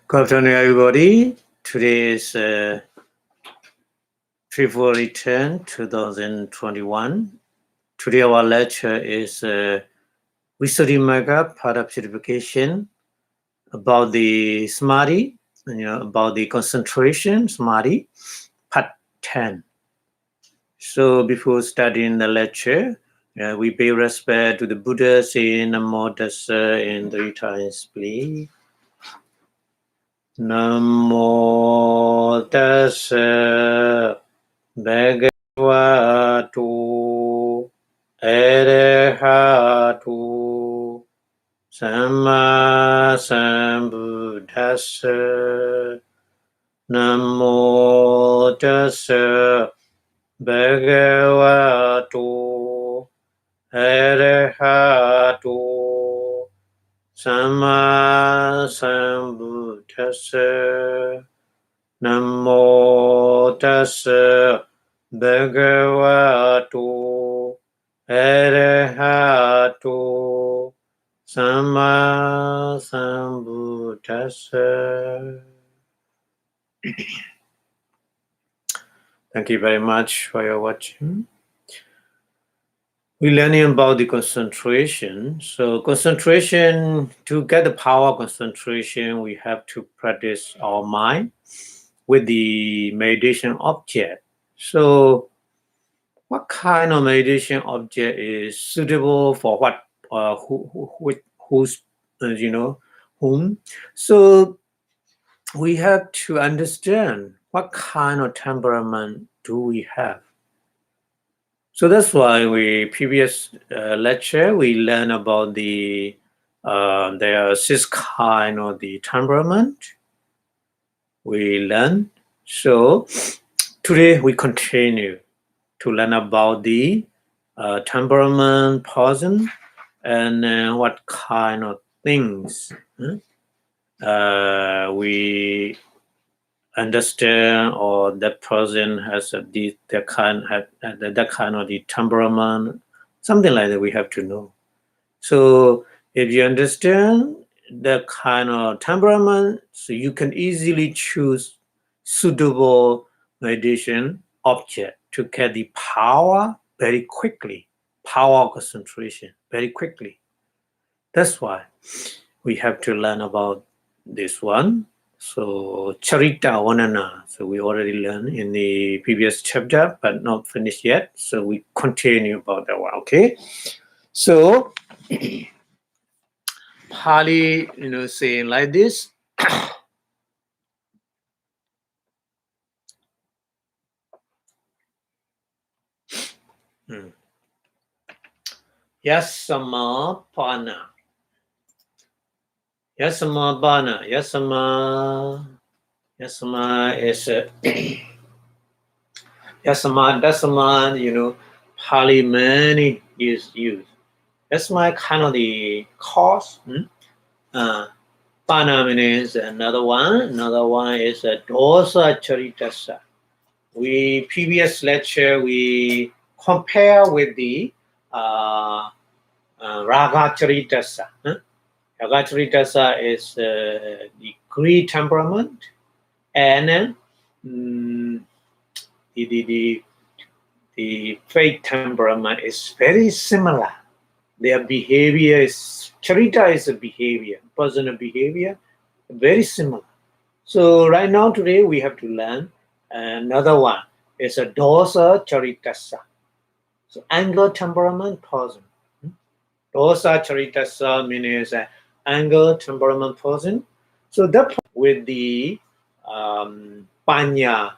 Good afternoon, everybody. Today is February 10, 2021. Today our lecture is Vipassanā part of purification about the samadhi, about the concentration samadhi, part 10. So before starting the lecture, we pay respect to the Buddha, saying Namo Tassa in 3 times, please. Namo Tassa Bhagavatu Arahatu Samma Sambuddhassa. Namo Tassa Bhagavatu Arahatu Samma Sambuddhassa. Namo Tassa Bhagavatu Arahatu Samma Sambuddhassa. Thank you very much for your watching. We're learning about the concentration. So concentration, to get the power of concentration, we have to practice our mind with the meditation object. So what kind of meditation object is suitable for what, who's, whom? So we have to understand what kind of temperament do we have. So that's why previous lecture, we learn about there are 6 kinds of the temperament we learn. So today we continue to learn about the temperament person and what kind of things we understand, or that person has that kind of the temperament, something like that we have to know. So if you understand that kind of temperament, so you can easily choose suitable meditation object to get the power very quickly, power concentration very quickly. That's why we have to learn about this one. So Charita Vanana, so we already learned in the previous chapter, but not finished yet. So we continue about that one, okay? So Pali, saying like this. Yasamapana. Yasamapana. Yasama is Yasama, Dasama, Pali many is used. That's my kind of the cause. Pana means another one. Another one is a dosa charitasa. We previous lecture we compare with the raga charitasa. Raga charitasa is the greed temperament, and the faith temperament is very similar. Their behavior is, charita is a behavior, personal behavior, very similar. So right now today we have to learn another one. It's a dosa charitasa. So anger temperament person. Dosa charitasa means an anger temperament person. So that with the panya,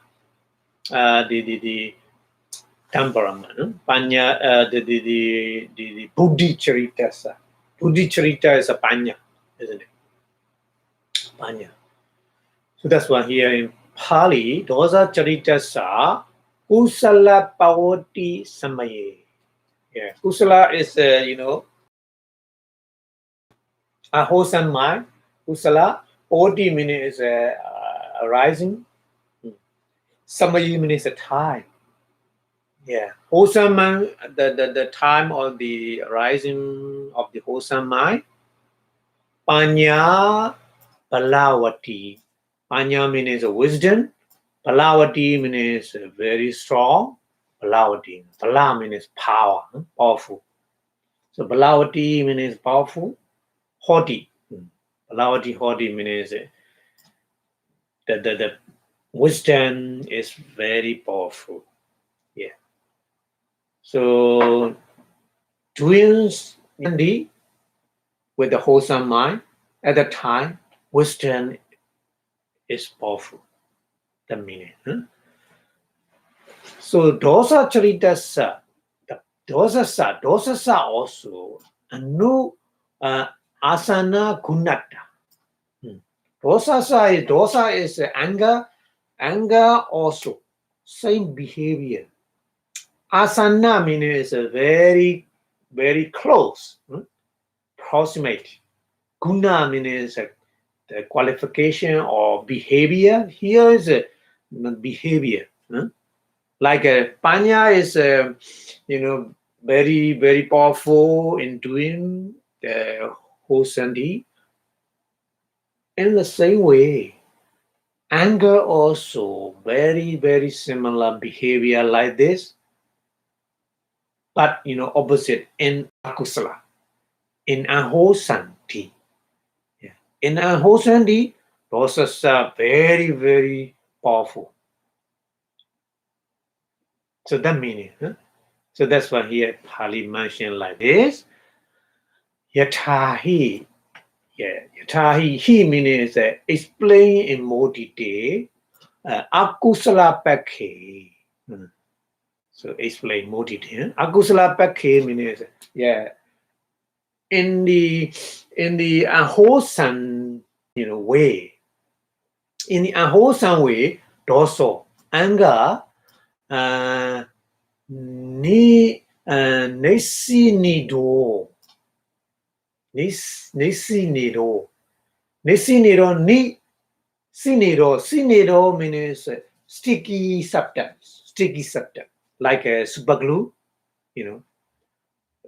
the temperament, panya, the buddhi charitasa. Buddhi charita is a panya, isn't it? Panya. So that's why here in Pali, dosa charitasa, kusala pavoti samaye. Yeah, kusala is a wholesome mind. Kusala pavoti means arising. Samaye means a time. Yeah, wholesome mind, the time of the rising of the wholesome mind. Panya Balavati. Panya means wisdom. Palavati means very strong. Palavati. Pala means power, powerful. So Palavati means powerful. Haughty. Palavati haughty means the wisdom is very powerful. Yeah. So twins with the wholesome mind at the time, wisdom is powerful. The meaning. So dosa charitasa, the dosasa also anu asana kunata. Dosa is anger also, same behavior. Asana means a very, very close, proximate. Guna means the qualification or behavior. Here is a behavior. Like Panya is, very, very powerful in doing the wholesomely. In the same way, anger also very, very similar behavior like this, but opposite in akusala, in unwholesomeness. Yeah. In unwholesomeness, those are very, very powerful. So that meaning. So that's why here Pali mentioned like this. Yatahi. Yeah, yatahi. He means explain in more detail. Akusala pakhe. So explain more detail. Akusala pakhe means in the unwholesome way. In the unwholesome way, also anger ni nisi nido. Nisi nido. Nisi nido ni sinido means sticky substance, like a super glue,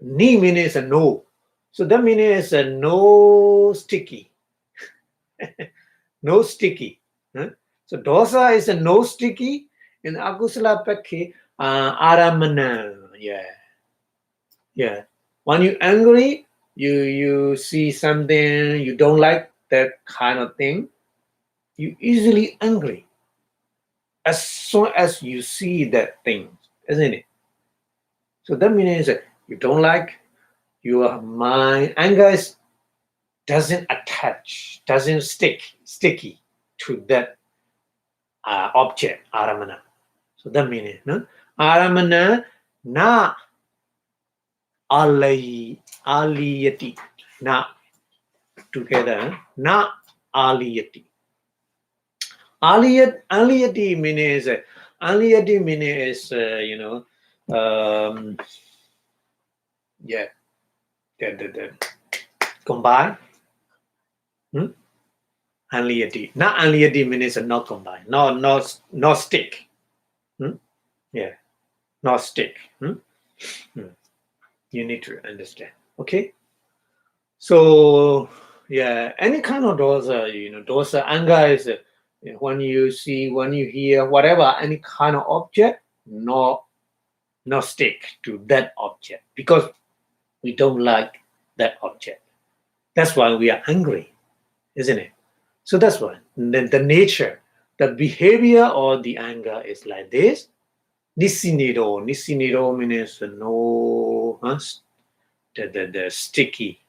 Ni means no. So that means no sticky. No sticky. So dosa is a no sticky. In akusala pakhe, aramana. Yeah. When you're angry, you see something you don't like, that kind of thing, you easily angry as soon as you see that thing, isn't it? So that means you don't like, your mind anger doesn't attach, doesn't sticky to that object, aramana. So that meaning, aramana na aliyati, na together, na aliyati. Aliyati means the combine. Aliyati. Not aliyati means not combine. Not stick. Yeah. Not stick. You need to understand. Okay. So any kind of dosa, dosa anger is when you see, when you hear, whatever, any kind of object, not stick to that object, because we don't like that object. That's why we are angry, isn't it? So that's why the nature, the behavior or the anger is like this. Nisinido means no, the sticky.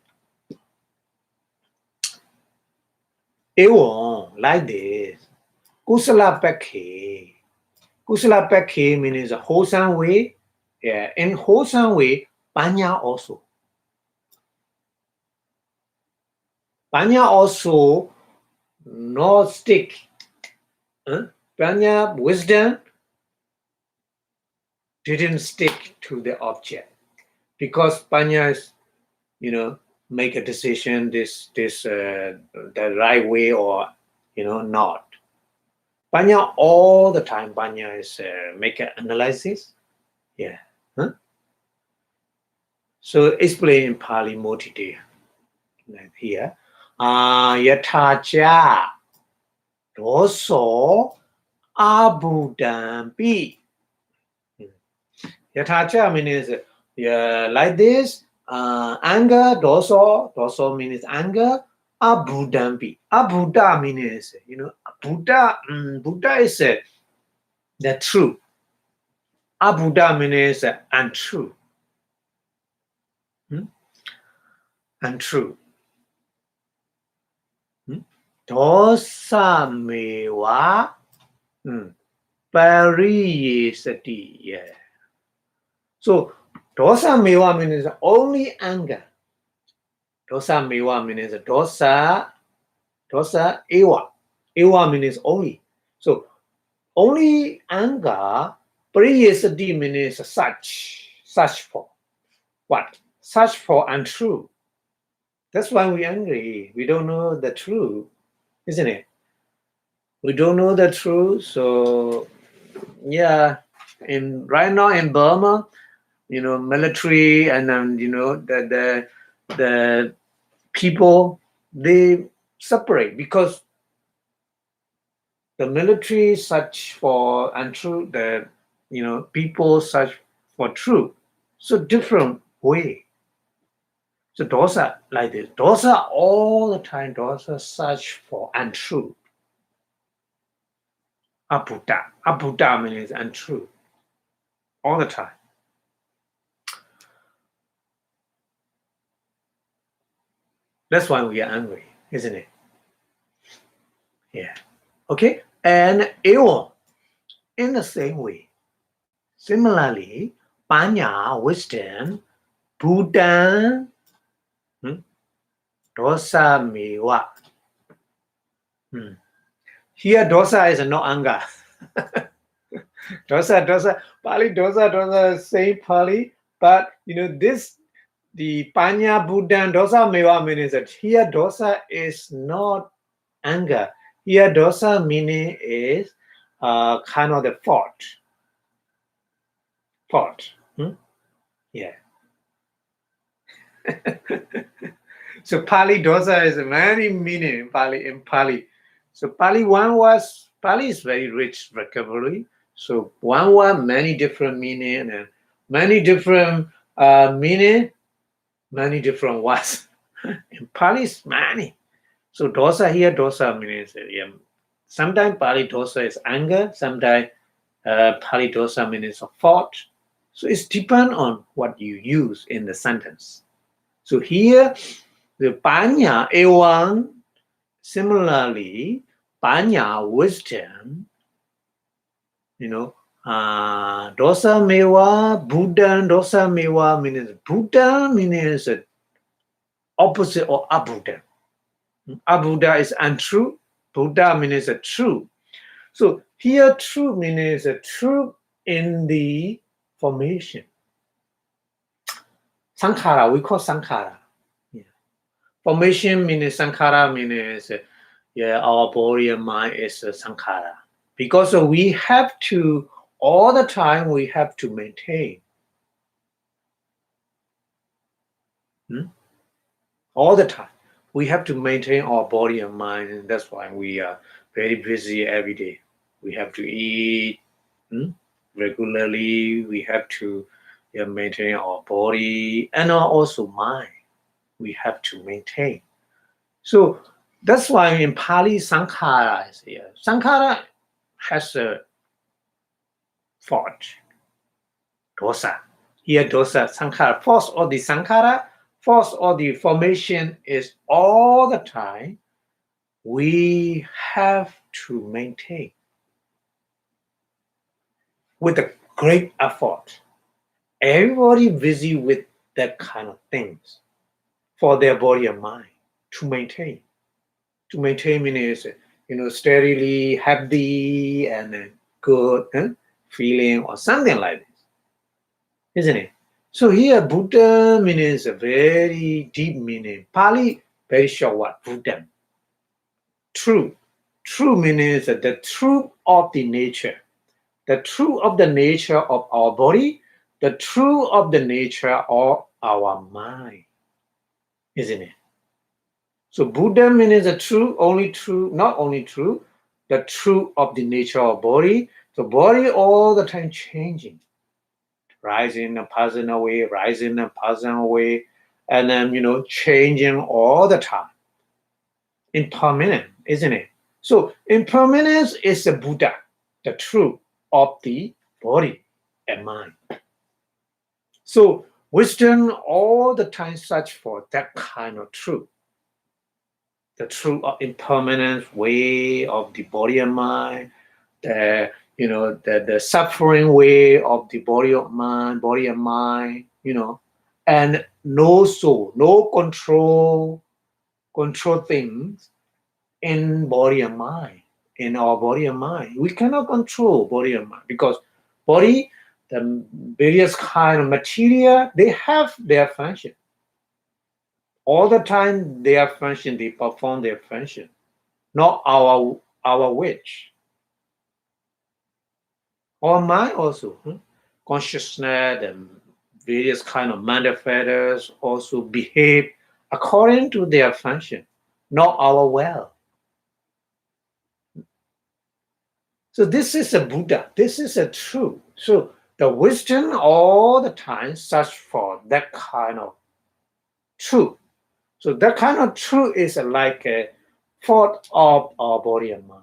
Like this. Kusala pakhe. Kusala pakhe means a wholesome way. Yeah, in wholesome way, panya also. Panya also not stick. Panya wisdom didn't stick to the object, because panya is, make a decision, this the right way or not. Panya all the time. Panya is make an analysis. Yeah. So explain in Pali more detail. Like here, yathacha. doso abhidhamma. Yathacha means like this. Anger, doso means anger. Abhidhamma. Abhuda means, Buddha. Buddha is the truth. Abhuda means untrue. Untrue. Dosa mewa pariyesati. Yeah. So dosa mewa means only anger. Dosa mewa means dosa ewa. Ewa means only. So only anger. Pariyesati means such for. What? Such for untrue. That's why we're angry. We don't know the truth, isn't it? We don't know the truth. So yeah, right now in Burma, military and the people, they separate because the military search for untrue, the people search for truth. So different way. So dosa like this. Dosa all the time. Dosa search for untrue. Abhuda. Abhuda means untrue. All the time. That's why we are angry, isn't it? Yeah. Okay. And eva, in the same way. Similarly, panya, wisdom, Buddha, dosa mewa. Here dosa is no anger. dosa, Pali dosa, same Pali, but this, the Panya Buddha dosa mewa means that here dosa is not anger. Here dosa meaning is kind of the fault. Yeah. So Pali dosa is many meaning in Pali. So Pali is very rich vocabulary. So one word, many different meaning and many different meaning, many different words. In Pali is many. So dosa here, dosa means sometimes Pali dosa is anger, sometimes Pali dosa means a fault. So it's depend on what you use in the sentence. So here, the panya ewan, similarly, panya wisdom, dosa mewa, Buddha dosa mewa means Buddha means opposite of Abhuda. Abhuda is untrue. Buddha means true. So here true means true in the formation. Sankhara, we call sankhara. Formation means sankhara means our body and mind is sankhara. Because we have to, all the time we have to maintain. All the time. We have to maintain our body and mind, and that's why we are very busy every day. We have to eat regularly. We have to maintain our body and also mind. We have to maintain. So that's why in Pali, sankhara is here. Sankhara has a fault. Dosa. Here dosa, sankhara. Force or the sankhara, force or the formation is all the time we have to maintain with a great effort. Everybody busy with that kind of things for their body and mind to maintain. To maintain means steadily happy and good feeling or something like this, isn't it? So here Buddha means a very deep meaning. Pali, very short word, Buddha. True. True means the truth of the nature. The truth of the nature of our body, the truth of the nature of our mind, isn't it? So Buddha means a true, only true, not only true, the truth of the nature of body. The body all the time changing, rising and passing away, rising and passing away, and then changing all the time. Impermanent, isn't it? So impermanence is the Buddha, the truth of the body and mind. So wisdom all the time search for that kind of truth, the truth of impermanence way of the body and mind, the suffering way of the body and mind, and no soul, no control things in body and mind, in our body and mind. We cannot control body and mind because body, the various kind of material, they have their function. All the time their function, they perform their function, not our wish. Our mind also, consciousness and various kind of manifestors also behave according to their function, not our will. So this is a Buddha. This is a truth. So the wisdom all the time search for that kind of truth. So that kind of truth is like a thought of our body and mind.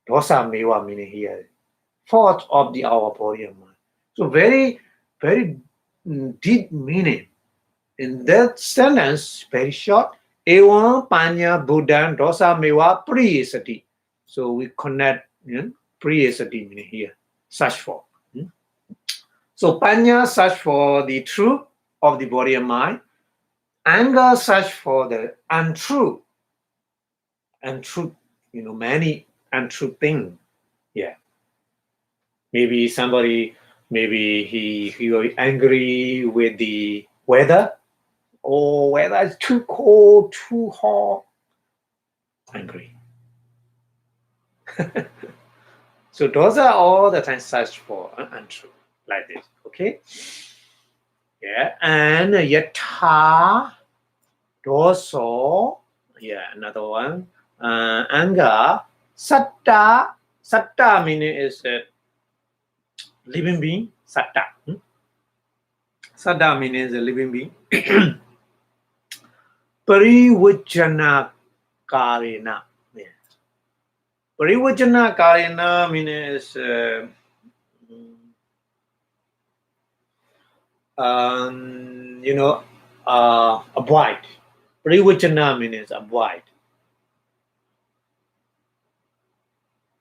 Dosa meva meaning here. Thought of our body and mind. So very, very deep meaning. In that sentence, very short, Evam Panya Buddha Dosa Meva Priyasati. So we connect Priyasati meaning here, search for. So Panya search for the truth of the body and mind. Anger search for the untrue. Untrue, many untrue things. Yeah. Maybe somebody, he will be angry with the weather. Oh, weather is too cold, too hot. Angry. So those are all the time search for untrue, like this. Okay. Yeah, and yatha, doso. Yeah, another one. Anger, satta. Satta meaning is living being. Satta. Satta meaning is a living being. Parivajana karena. Yeah. Parivajana karena meaning is avoid. Parivajana means avoid.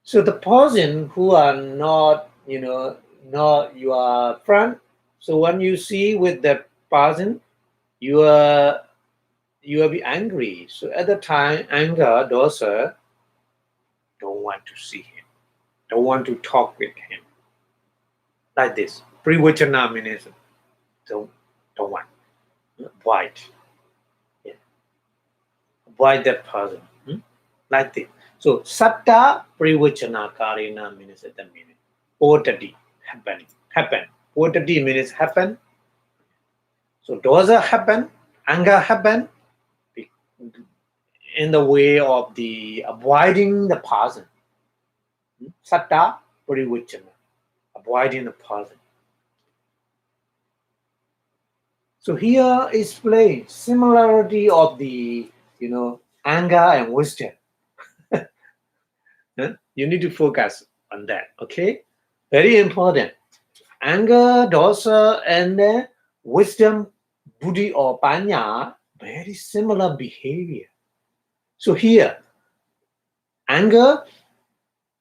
So the person who are not, not your friend. So when you see with that person, you will be angry. So at the time, anger, dosa, don't want to see him, don't want to talk with him. Like this. Parivajana means don't want. Avoid. Yeah. Avoid that person. Like this. So satta privachana karina means that meaning. Potati, happening. Happen. Potati means happen. So dosa happen, anger happen in the way of the avoiding the person. Satta privachana. Avoiding the person. So here is plain similarity of the anger and wisdom. You need to focus on that. Okay, very important. Anger, dosa, and wisdom, buddhi or panya, very similar behavior. So here, anger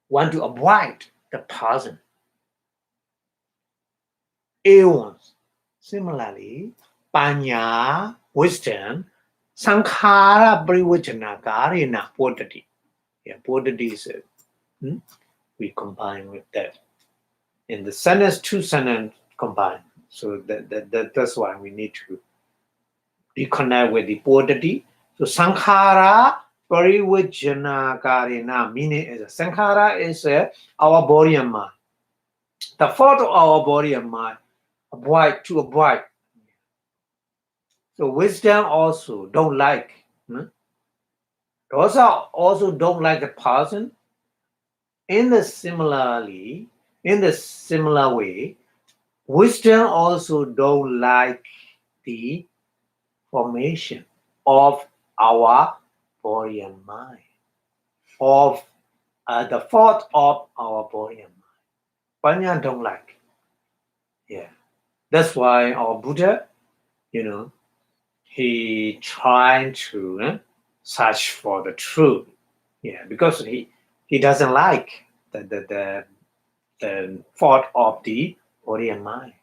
want to avoid the person. Aeons. Similarly, panya, wisdom, sankhara privajana karina bodhati. Yeah, bodhati is we combine with that. In the sentence, two sentences combined. So that's why we need to reconnect with the bodhati. So sankhara parivajana karina, meaning is sankhara is our body and mind. The thought of our body and mind, avoid. So wisdom also don't like. Those are also don't like the person. in the similar way, wisdom also don't like the formation of our body and mind, of the thought of our body and mind. Panya don't like. Yeah. That's why our Buddha, he trying to search for the truth. Yeah, because he doesn't like the thought of the body and mind.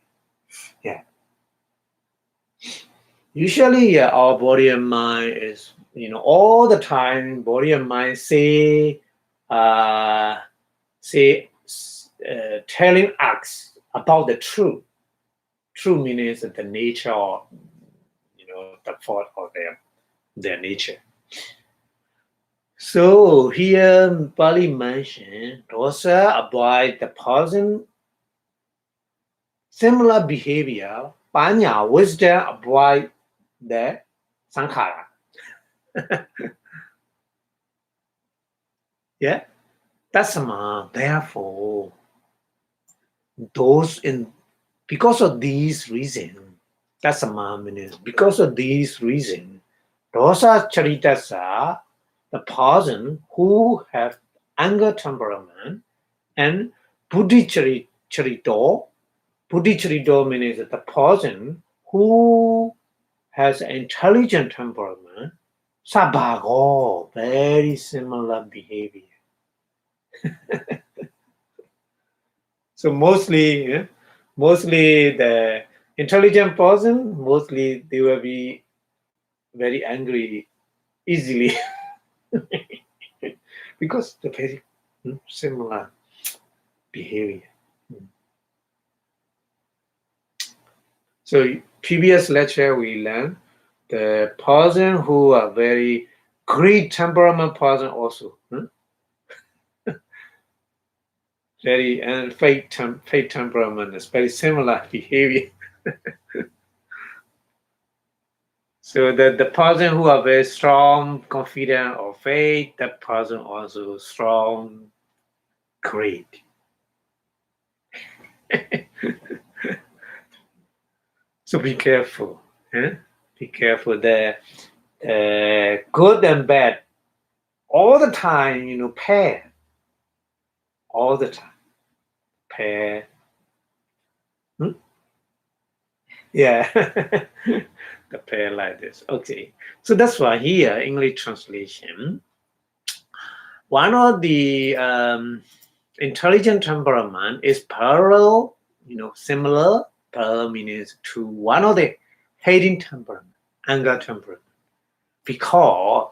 Yeah. Usually, our body and mind is, all the time, body and mind say, telling us about the truth. True means the nature of, the thought of their nature. So here Bali mentioned dosa avoid the person similar behavior, panya wisdom avoid the sankhara. Yeah, that's therefore those in because of these reasons, that's means because of these reasons, dosa charitasa, the person who have anger temperament, and buddhi charito. Buddhi charito means the person who has intelligent temperament, sabago, very similar behavior. So mostly the intelligent person, mostly they will be very angry easily because the very similar behavior. So previous lecture we learned the person who are very great temperament person also. Very and fake temperament is very similar behavior. So the person who are very strong, confident or faith, that person also strong, great. So be careful. Be careful. The good and bad all the time, pair. All the time. Pair. Yeah. The pair like this. Okay. So that's why here, English translation, one of the intelligent temperament is parallel, similar, parallel means to one of the hating temperament, anger temperament. Because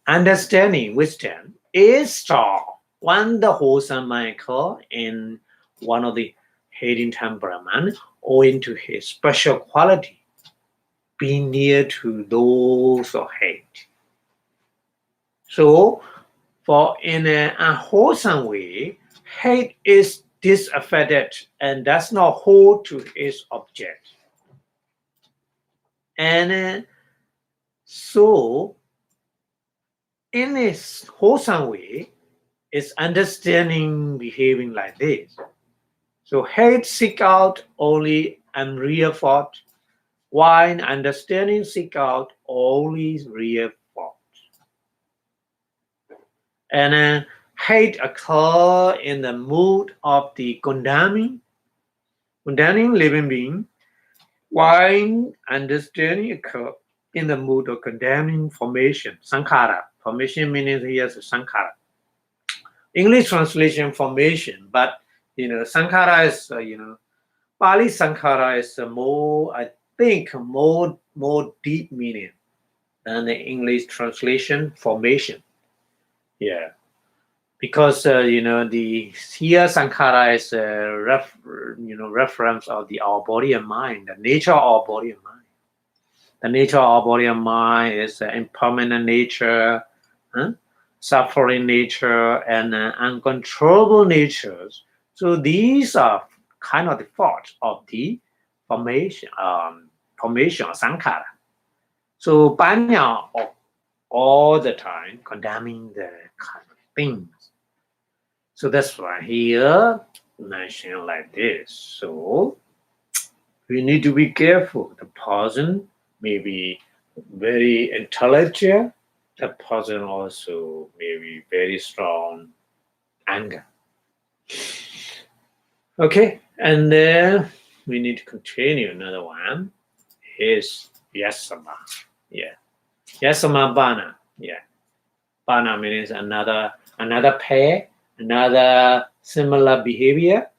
understanding wisdom is strong when the wholesome mind occur in one of the hating temperament owing to his special quality, being near to those of hate. So, for in an unwholesome way, hate is disaffected and does not hold to its object. And so, in a wholesome way, it's understanding behaving like this. So hate seek out only unreal fault, while understanding seek out only real fault. And hate occur in the mood of the condemning living being, while understanding occur in the mood of condemning formation, sankhara. Formation means here is sankhara. English translation formation, but sankhara is Pali sankhara is I think more deep meaning than the English translation formation. Yeah, because the here sankhara is a reference of our body and mind, the nature of our body and mind. The nature of our body and mind is impermanent nature, suffering nature, and uncontrollable natures. So these are kind of the thoughts of the formation of sankhara. So Panya all the time condemning the kind of things. So that's why here mentioned like this. So we need to be careful. The person may be very intelligent. The person also may be very strong anger. Okay, and then we need to continue. Another one is yasama. Yeah, yasama bana. Yeah, bana means another pair, another similar behavior.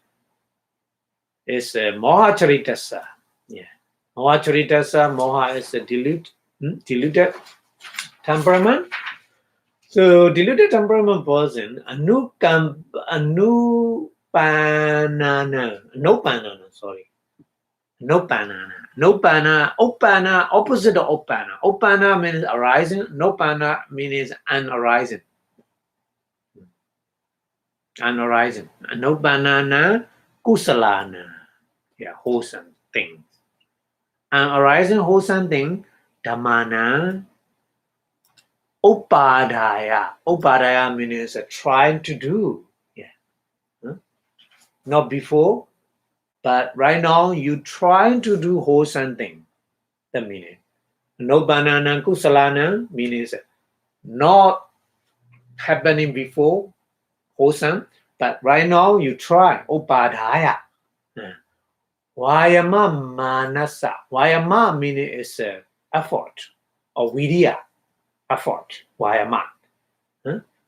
Is moha charitasa. Yeah, moha charitasa. Moha is a diluted temperament. So diluted temperament person, opana, opposite of opana. Opana means arising, nopana means unarising. Unarising. Nopanana, kusalana. Yeah, wholesome things. Unarising wholesome thing, dhammana, Upadaya. Upadaya means trying to do. Yeah. Huh? Not before, but right now you trying to do wholesome thing. The meaning. No banana kusalana means not happening before wholesome, but right now you try. Upadaya. Vayama manasa. Vayama meaning is effort or vidya. Effort. Vayama.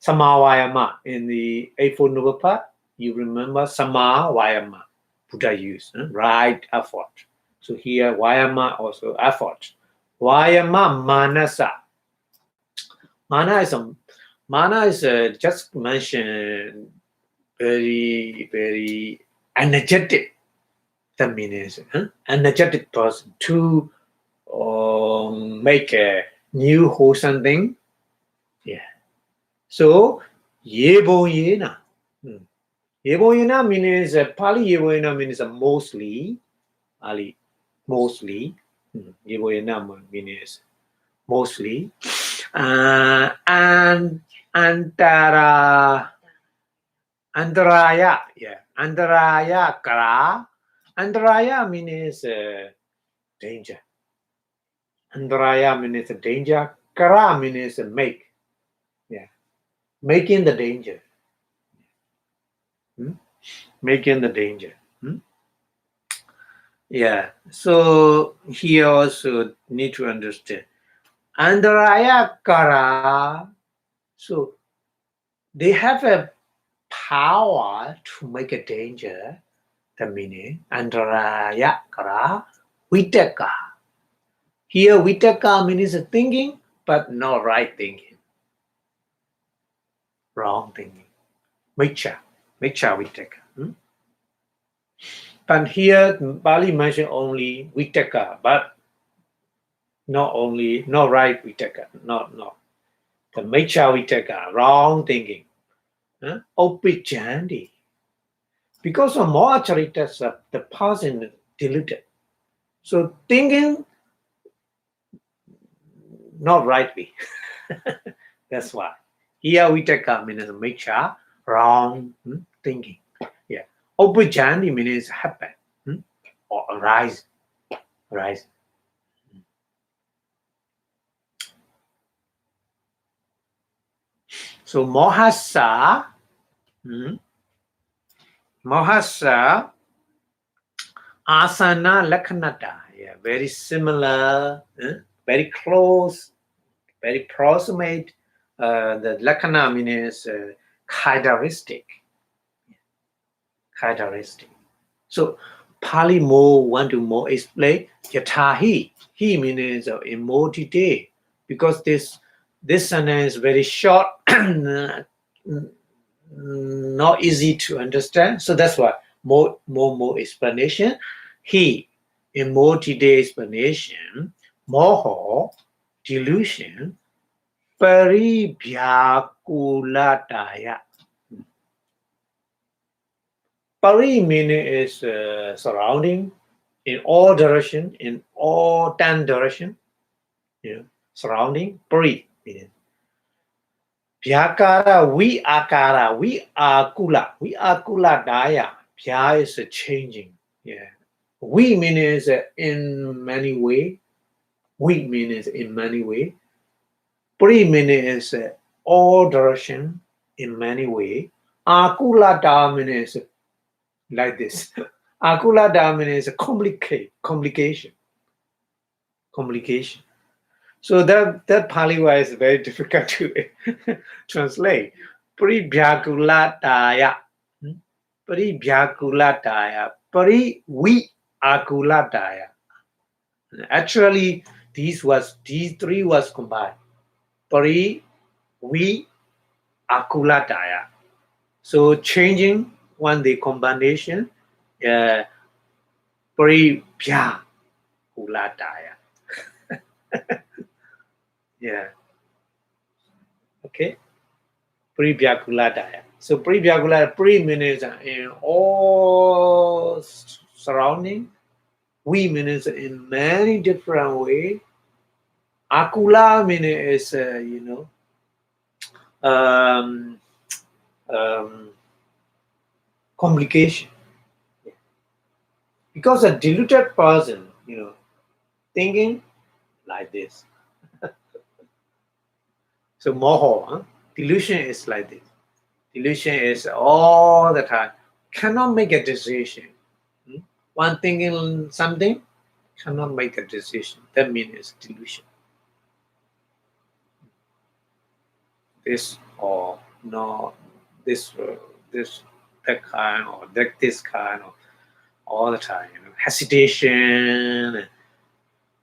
Sama Vayama in the Eightfold Noble Path, you remember Sama Vayama, Buddha used, right effort. So here Vayama also effort. Vayama Manasa. Mana is just mentioned very, very energetic. That means energetic person to make a new wholesome thing. Yeah. So, yeboyena. Yeboyena means Pali yeboyena means mostly. Mostly. Yeboyena means mostly. And antaraya. Yeah. Antaraya kara. Antaraya means danger. Antaraya means danger. Kara means make. Yeah. Making the danger. Making the danger. Yeah. So here also need to understand. Andaraya kara. So they have a power to make a danger. The meaning andaraya kara vitaka. Here vitaka means thinking, but not right thinking. Wrong thinking. Micha vitaka. But here Bali mentioned only vitaka, but not right vitaka, not. The micha vitaka, wrong thinking. Opijandi. Because of more charitas, the person diluted. So thinking not rightly. That's why. Here vitaka means micha, wrong thinking. Yeah. Opijandi means happen or arise. So mohasa, asana lakhanata. Yeah, very similar, very close, very proximate. The lakhana means characteristic. So Pali want to more explain yatahi. He means immortality, because this sentence is very short, not easy to understand. So that's why more explanation. He immortality explanation, moho delusion, paribhyakulataya. Pari meaning is surrounding in all direction, in all 10 direction. Surrounding. Pari meaning. Vyakara, we akara, we akula, we akula daya. Vya is a changing. Yeah. We means in many way. We means in many way. Pri means all direction in many way. Akula da means like this. Akula da means complication. So that Pali word is very difficult to translate. Pribhyakulataya. Pribhyakulataya. Pari we akulataya. Actually, these three was combined. Pari we akulataya. So changing one the combination, uh, pribhyakulataya. Yeah. Okay. Pribhyakulataya. So pribhyakulataya, pre means in all surrounding. We means in many different ways. Akula means um, um, complication. Because a deluded person, thinking like this. So moho, delusion is like this. Delusion is all the time. Cannot make a decision. One thinking something, cannot make a decision. That means it's delusion. This or no, this, that kind, or this kind, or all the time, hesitation.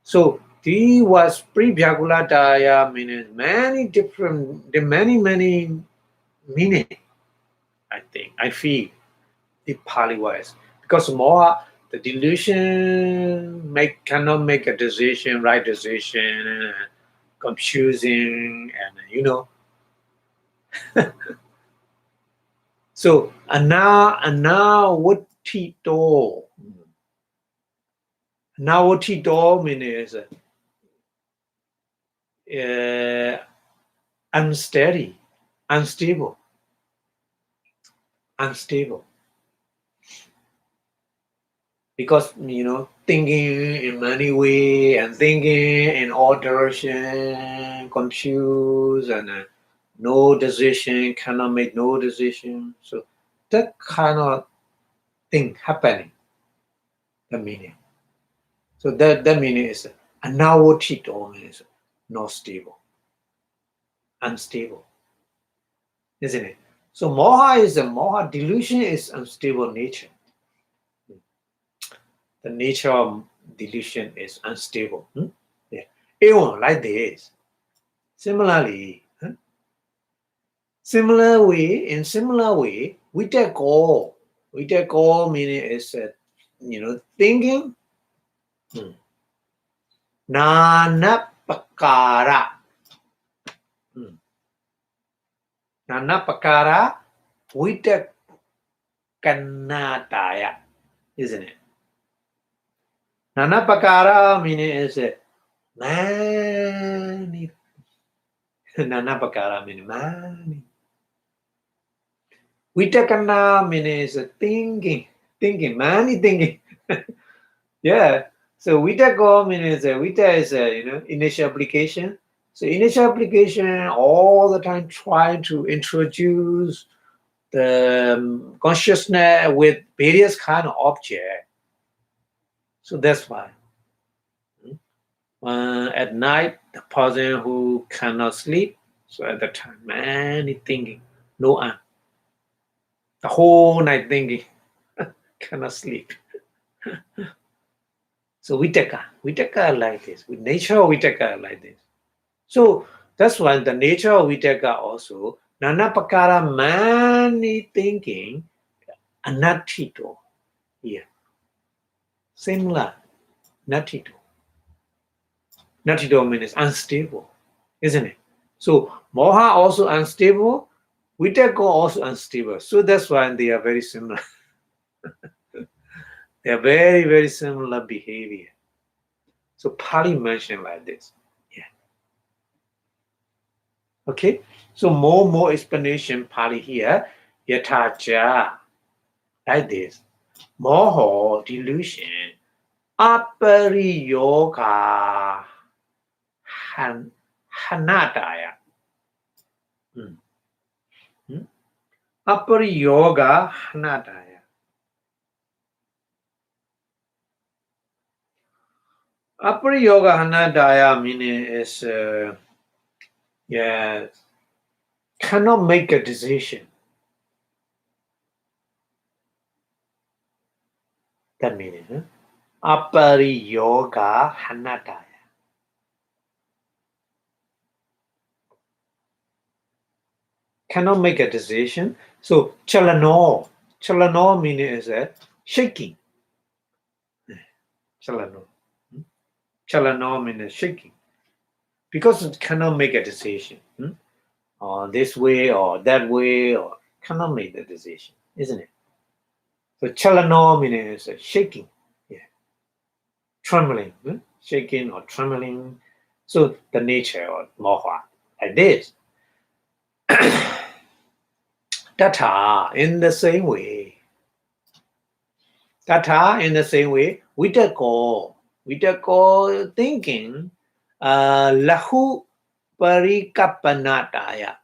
So the was pre-Bhyakulataya means many different, the many meaning. I feel the Pali wise because more the delusion cannot make a decision, right decision, confusing, and So anawatito. Anawatito means unsteady, unstable. Because thinking in many way and thinking in all direction, confused and no decision, cannot make no decision. So that kind of thing happening. The meaning. So that meaning is anawatito means not stable, unstable, isn't it? So moha delusion is unstable nature. The nature of delusion is unstable. Yeah. Even like this. Similarly, in similar way, we take all. We take all meaning is thinking. Nana pakara. Nana pakara vita kannataya, isn't it? Nana pakara meaning is many. Nana pakara meaning many. Vita kanna means thinking, many thinking. Yeah. So vita go means vita is initial application. So initial application all the time trying to introduce the consciousness with various kind of object. So that's why at night the person who cannot sleep. So at the time many thinking, no answer. The whole night thinking, cannot sleep. So Vitaka like this. With nature Vitaka like this. So that's why the nature of Vitaka also, Nana Pakara many thinking, Anatito here. Similar, Natito. Natito means unstable, isn't it? So Moha also unstable, Vitaka also unstable. So that's why they are very similar. They are very similar behavior. So Pali mentioned like this. Yeah. Okay. So more explanation Pali here. Yatacha. Like this. Moho delusion. Apari yoga. Hanataya. Apari yoga hanataya. Apari yoga hanataya meaning is cannot make a decision. That meaning, Apari yoga hanataya. Cannot make a decision. So chalano meaning is shaking. Chalano means shaking. Because it cannot make a decision. Or this way or that way, or cannot make the decision, isn't it? So chalano means shaking. Trembling. Shaking or trembling. So the nature of moha, like this. Tata in the same way. Vitako thinking, lahu parikapanataya.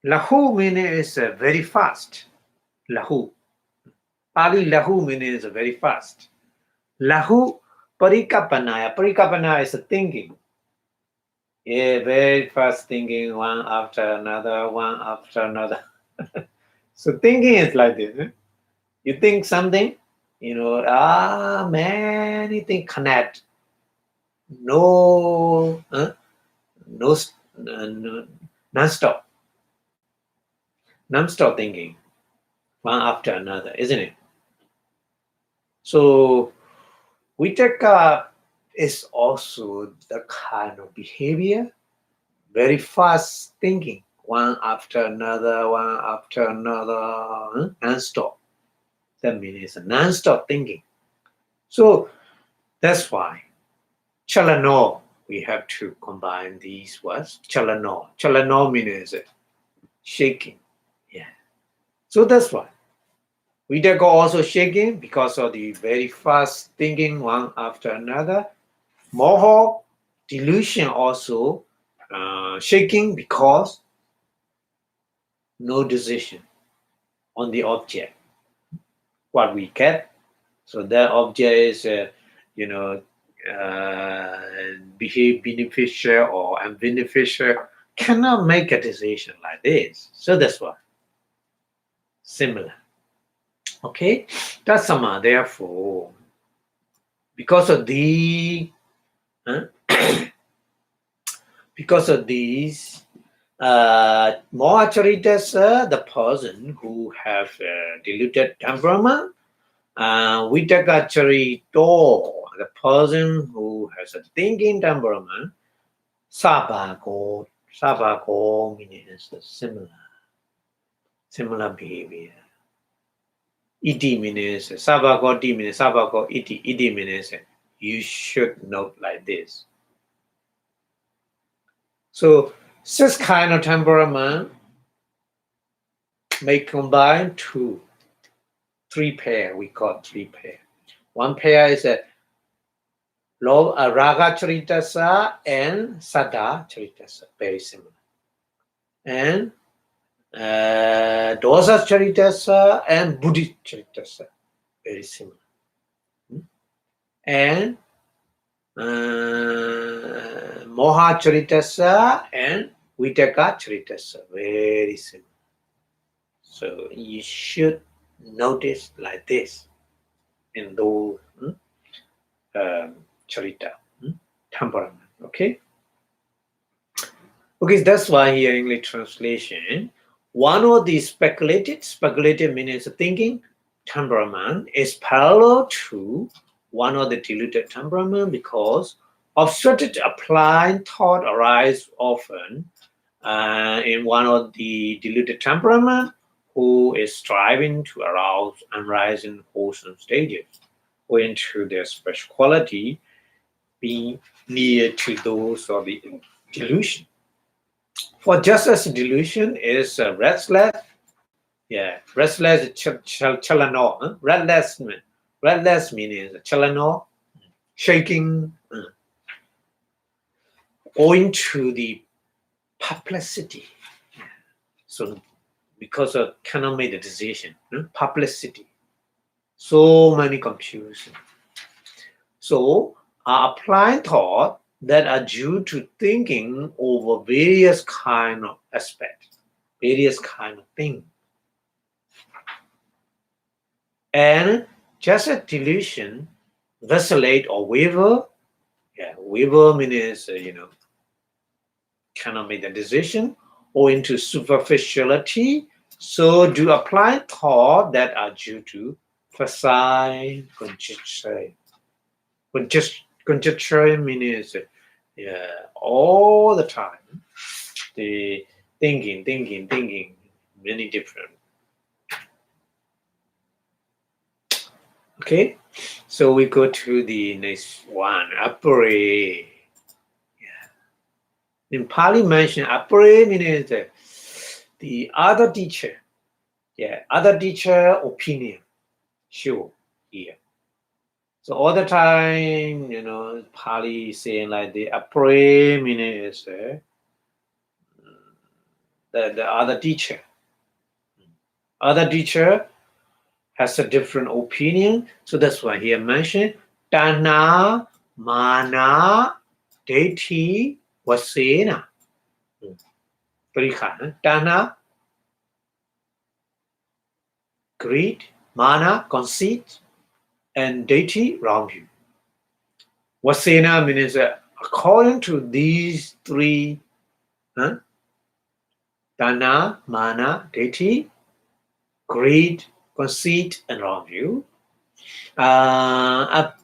Lahu meaning is very fast. Lahu. Pali lahu meaning is very fast. Lahu parikapanaya. Parikapanaya is thinking. Very fast thinking, one after another. So thinking is like this. You think something, many things connect. No, non-stop. Non-stop thinking, one after another, isn't it? So Vitaka is also the kind of behavior, very fast thinking, one after another, non-stop. That means it's a non-stop thinking. So that's why chalano, we have to combine these words. Chalano. Chalano means shaking. So that's why. Vitaka also shaking because of the very fast thinking one after another. Moho, delusion also shaking because no decision on the object. What we get. So that object is, behave beneficial or unbeneficial, cannot make a decision like this. So that's why. Similar. Okay? That's sama. Therefore, because of these more charitas, the person who have diluted temperament, Vitaka charito, the person who has a thinking temperament, sabako means similar behavior. Iti means sabako iti means you should note like this. So this kind of temperament may combine three pair. We call 3 pair. One pair is a raga charitasa and sada charitasa, very similar. And dosa charitasa and buddhi charitasa, very similar. And moha charitasa and vitaka charitasa, very similar. So you should notice like this in those charita temperament. Okay, that's why here English translation, one of the speculative means thinking temperament is parallel to one of the diluted temperament because obstructed applied thought arise often in one of the diluted temperament who is striving to arouse and rise in wholesome stages owing to their special quality. be near to those of the delusion. For just as delusion is restless, restless chalano, restless meaning chalano, shaking, owing to the perplexity. So because of cannot make the decision, perplexity, so many confusion. So applying thought that are due to thinking over various kind of aspects, various kind of things. And just a delusion, vacillate or waver. Waver means, cannot make the decision, or into superficiality. So do apply thought that are due to facile conjecture. Conjecture means all the time the thinking, many different. Okay, so we go to the next one, apare. In Pali mention apare means the other teacher. Other teacher opinion. Sure, here. So all the time, Pali saying like the apare means the other teacher. Other teacher has a different opinion. So that's why he mentioned Tana, Mana, Deiti, Vasena. Tana, greed, Mana, conceit, and Deiti, wrong view. Vasena means according to these three, Tana, Mana, Deiti, greed, conceit, and wrong view. Aparapi.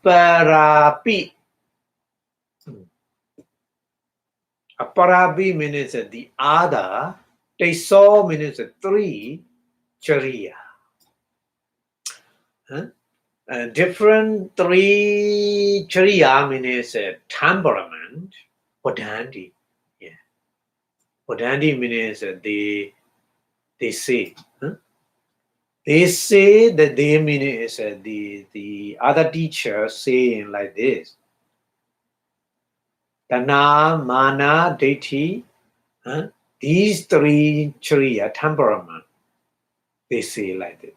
Aparapi means the other. They saw means three. Chariya. Different three chariya means temperament. Bodhandi. Bodhandi means they say. They say that they mean is the other teacher saying like this. Tana, Mana, Deiti, these three chariya temperament, they say like this.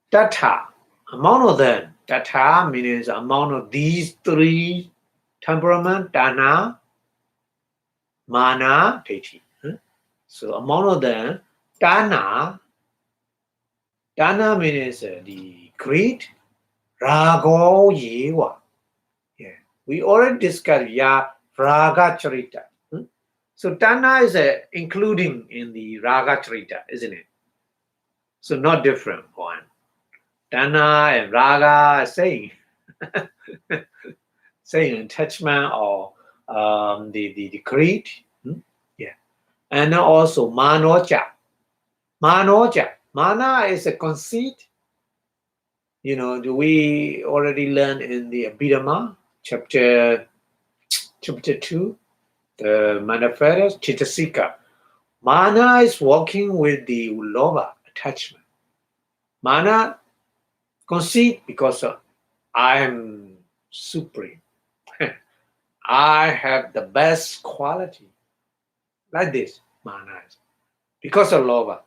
Tata, amount of them. Tata means amount of these three temperament, Tana, Mana, Deiti. So amount of them, Tana means the greed, Rago Yewa. We already discussed Raga Charita. So Tana is including in the Raga Charita, isn't it? So not different one. Tana and Raga are saying attachment or the greed. And also Manoja. Mana is a conceit. We already learned in the Abhidhamma, chapter 2, the manifest Chitasika. Mana is working with the lobha, attachment. Mana, conceit, because I am supreme. I have the best quality. Like this, mana is. Because of lobha.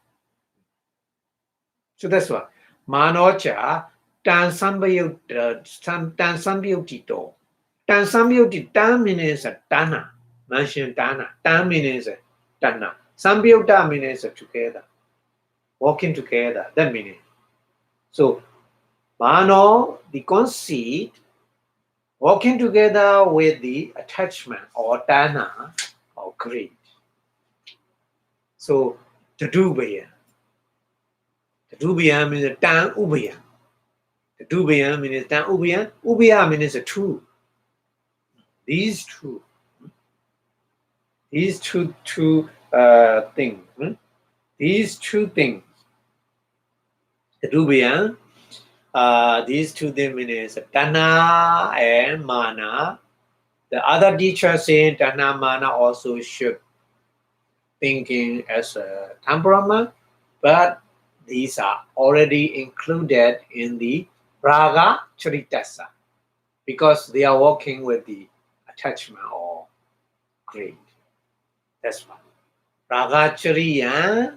So that's why. Manocha, tan sambayutito. Tan sambayuti, tan means tana. Mention tana. Tan means tana. Sambayuta means together. Walking together. That meaning. So, mano, the conceit, walking together with the attachment or tana or greed. So, tadubaya. Tadubaya means tan ubaya. Tadubaya means tan ubaya. Ubaya means two. These two things. These two things. Tadubaya. These two things means Tana and Mana The other teacher saying Dana Mana also should thinking as a temperament, but these are already included in the Raga Charitasa because they are working with the attachment or greed. That's why. Raga Chariya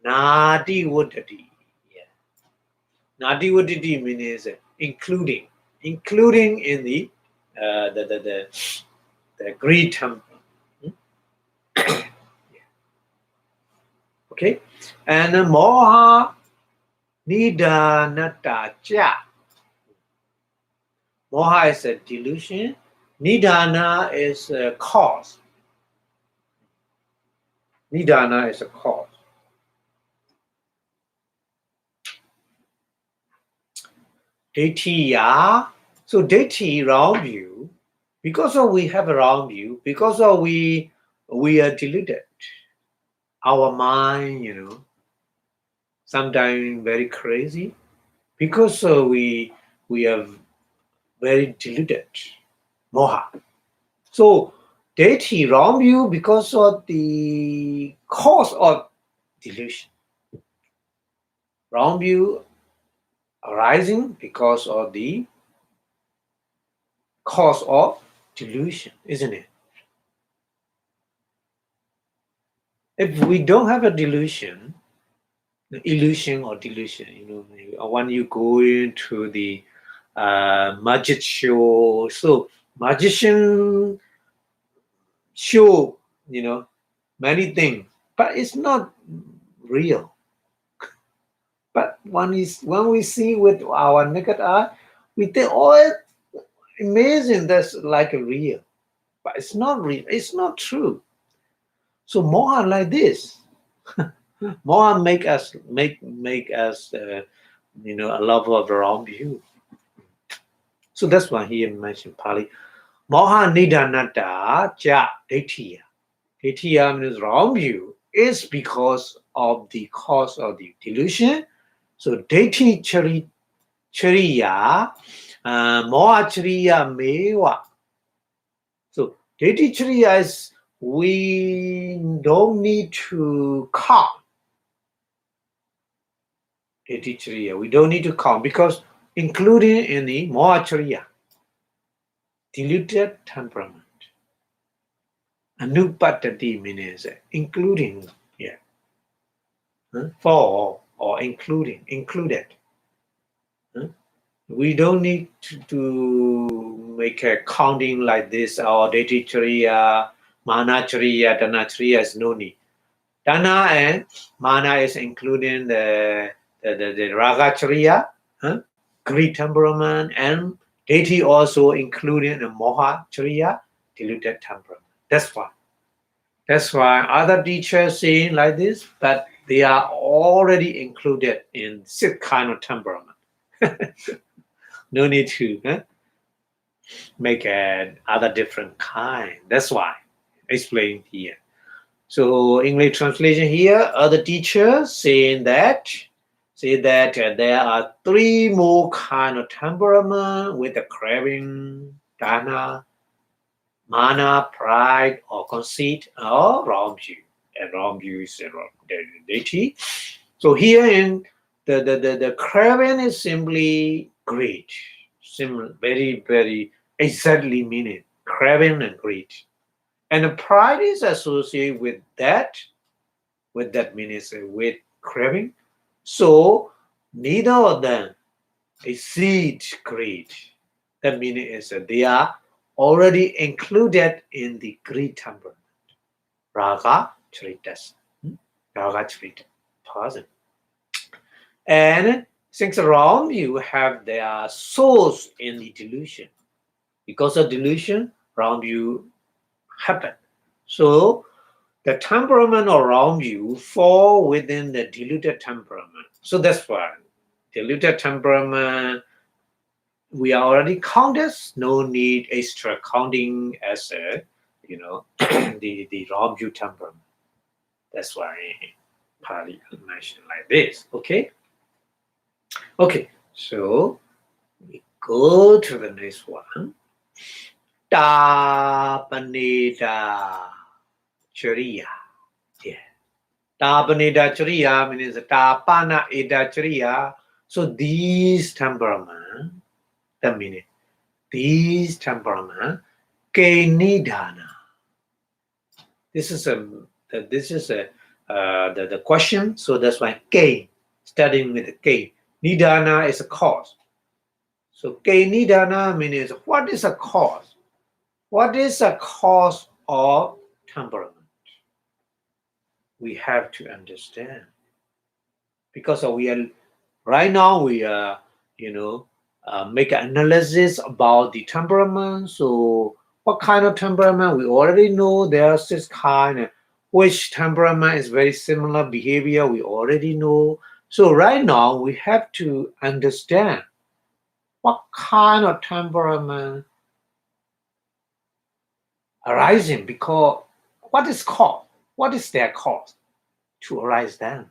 Nadi Wuddati. Yeah. Nadi Wuddati means including in the the greed temperament. Okay, and Moha Nidanata Cha. Moha is a delusion. Nidana is a cause. Nidana is a cause. Detiya. So deti wrong view. Because of we have a wrong view, because of we are deluded. Our mind, sometimes very crazy. Because we are very deluded. Moha. So deity wrong view because of the cause of delusion. Wrong view arising because of the cause of delusion, isn't it? If we don't have a delusion, illusion or delusion, when you go into the magic show, so magician show, many things, but it's not real. But when we see with our naked eye, we think, oh, amazing, that's like a real. But it's not real, it's not true. So Mohan like this. Mohan make us a lover of the wrong view. So that's why he mentioned Pali. Moha Nidanata Ja Dithiya. Dithiya means wrong view is because of the cause of the delusion. So Dithi Chariya, Moha Chariya Mewa. So Dithi Chariya is we don't need to count. Dithi Chariya, we don't need to count because including in the Moha Chariya, diluted temperament. Anupatati means including, yeah. For or included. We don't need to make a counting like this or Detichariya, Manachariya, Danachariya is no need. Dana and Mana is including the Ragachariya, greed temperament, and Deti also including the Mohachariya, diluted temperament. That's why. That's why other teachers saying like this, but they are already included in six kind of temperament. No need to make other different kind. That's why explained here. So English translation here, other teachers say that there are three more kind of temperament with the craving, dana, mana, pride, or conceit, or wrong view. And wrong view is the deity. So here in the craving is simply greed. Very, very exactly meaning craving and greed. And the pride is associated with that means with craving. So neither of them exceed greed. That meaning is that they are already included in the greed temperament. Raga Charitas. Raga Charita person. And since wrong you have their source in the delusion. Because of delusion, wrong view happen. So the temperament around you fall within the diluted temperament. So that's why diluted temperament we are already counted. No need extra counting as a the wrong view temperament. That's why Pali mentioned like this. Okay. So we go to the next one. Tapaneda Chariya. Yeah. Tapaneda Chariya means Tapana Eda Chariya. So these temperament, the meaning, these temperament, Kenidana. This is the question. So that's why K, studying with the K. Nidana is a cause. So K Nidana means what is a cause? What is a cause of temperament? We have to understand. Because we are right now we are, make an analysis about the temperament. So what kind of temperament? We already know there's this kind. Which temperament is very similar behavior? We already know. So right now we have to understand what kind of temperament arising, because what is cause? What is their cause to arise then?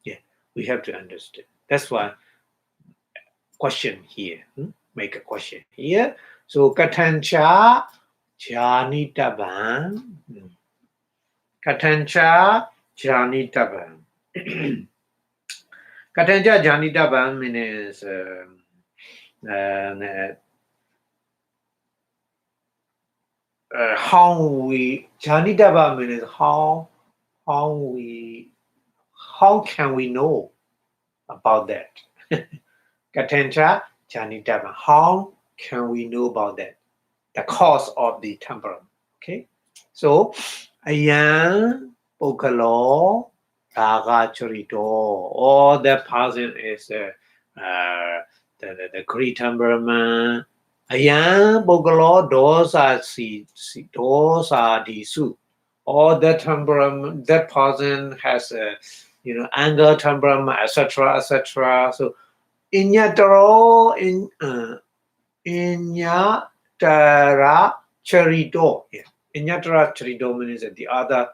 Yeah, we have to understand. That's why question here. Make a question here. So katancha janitaban. Katancha janitaban. Katancha janitaban means how we janitaba means how can we know about that? Katancha janitaba. How can we know about that? The cause of the temperament. Okay. So ayan pokalo daga chorito. All that person is the Greek temperament. Ayan pokalo those are the su. All that temperament, that person has anger temperament, etc., etc. So inyataro inyatara charito. Yeah. Inyatara charito means that the other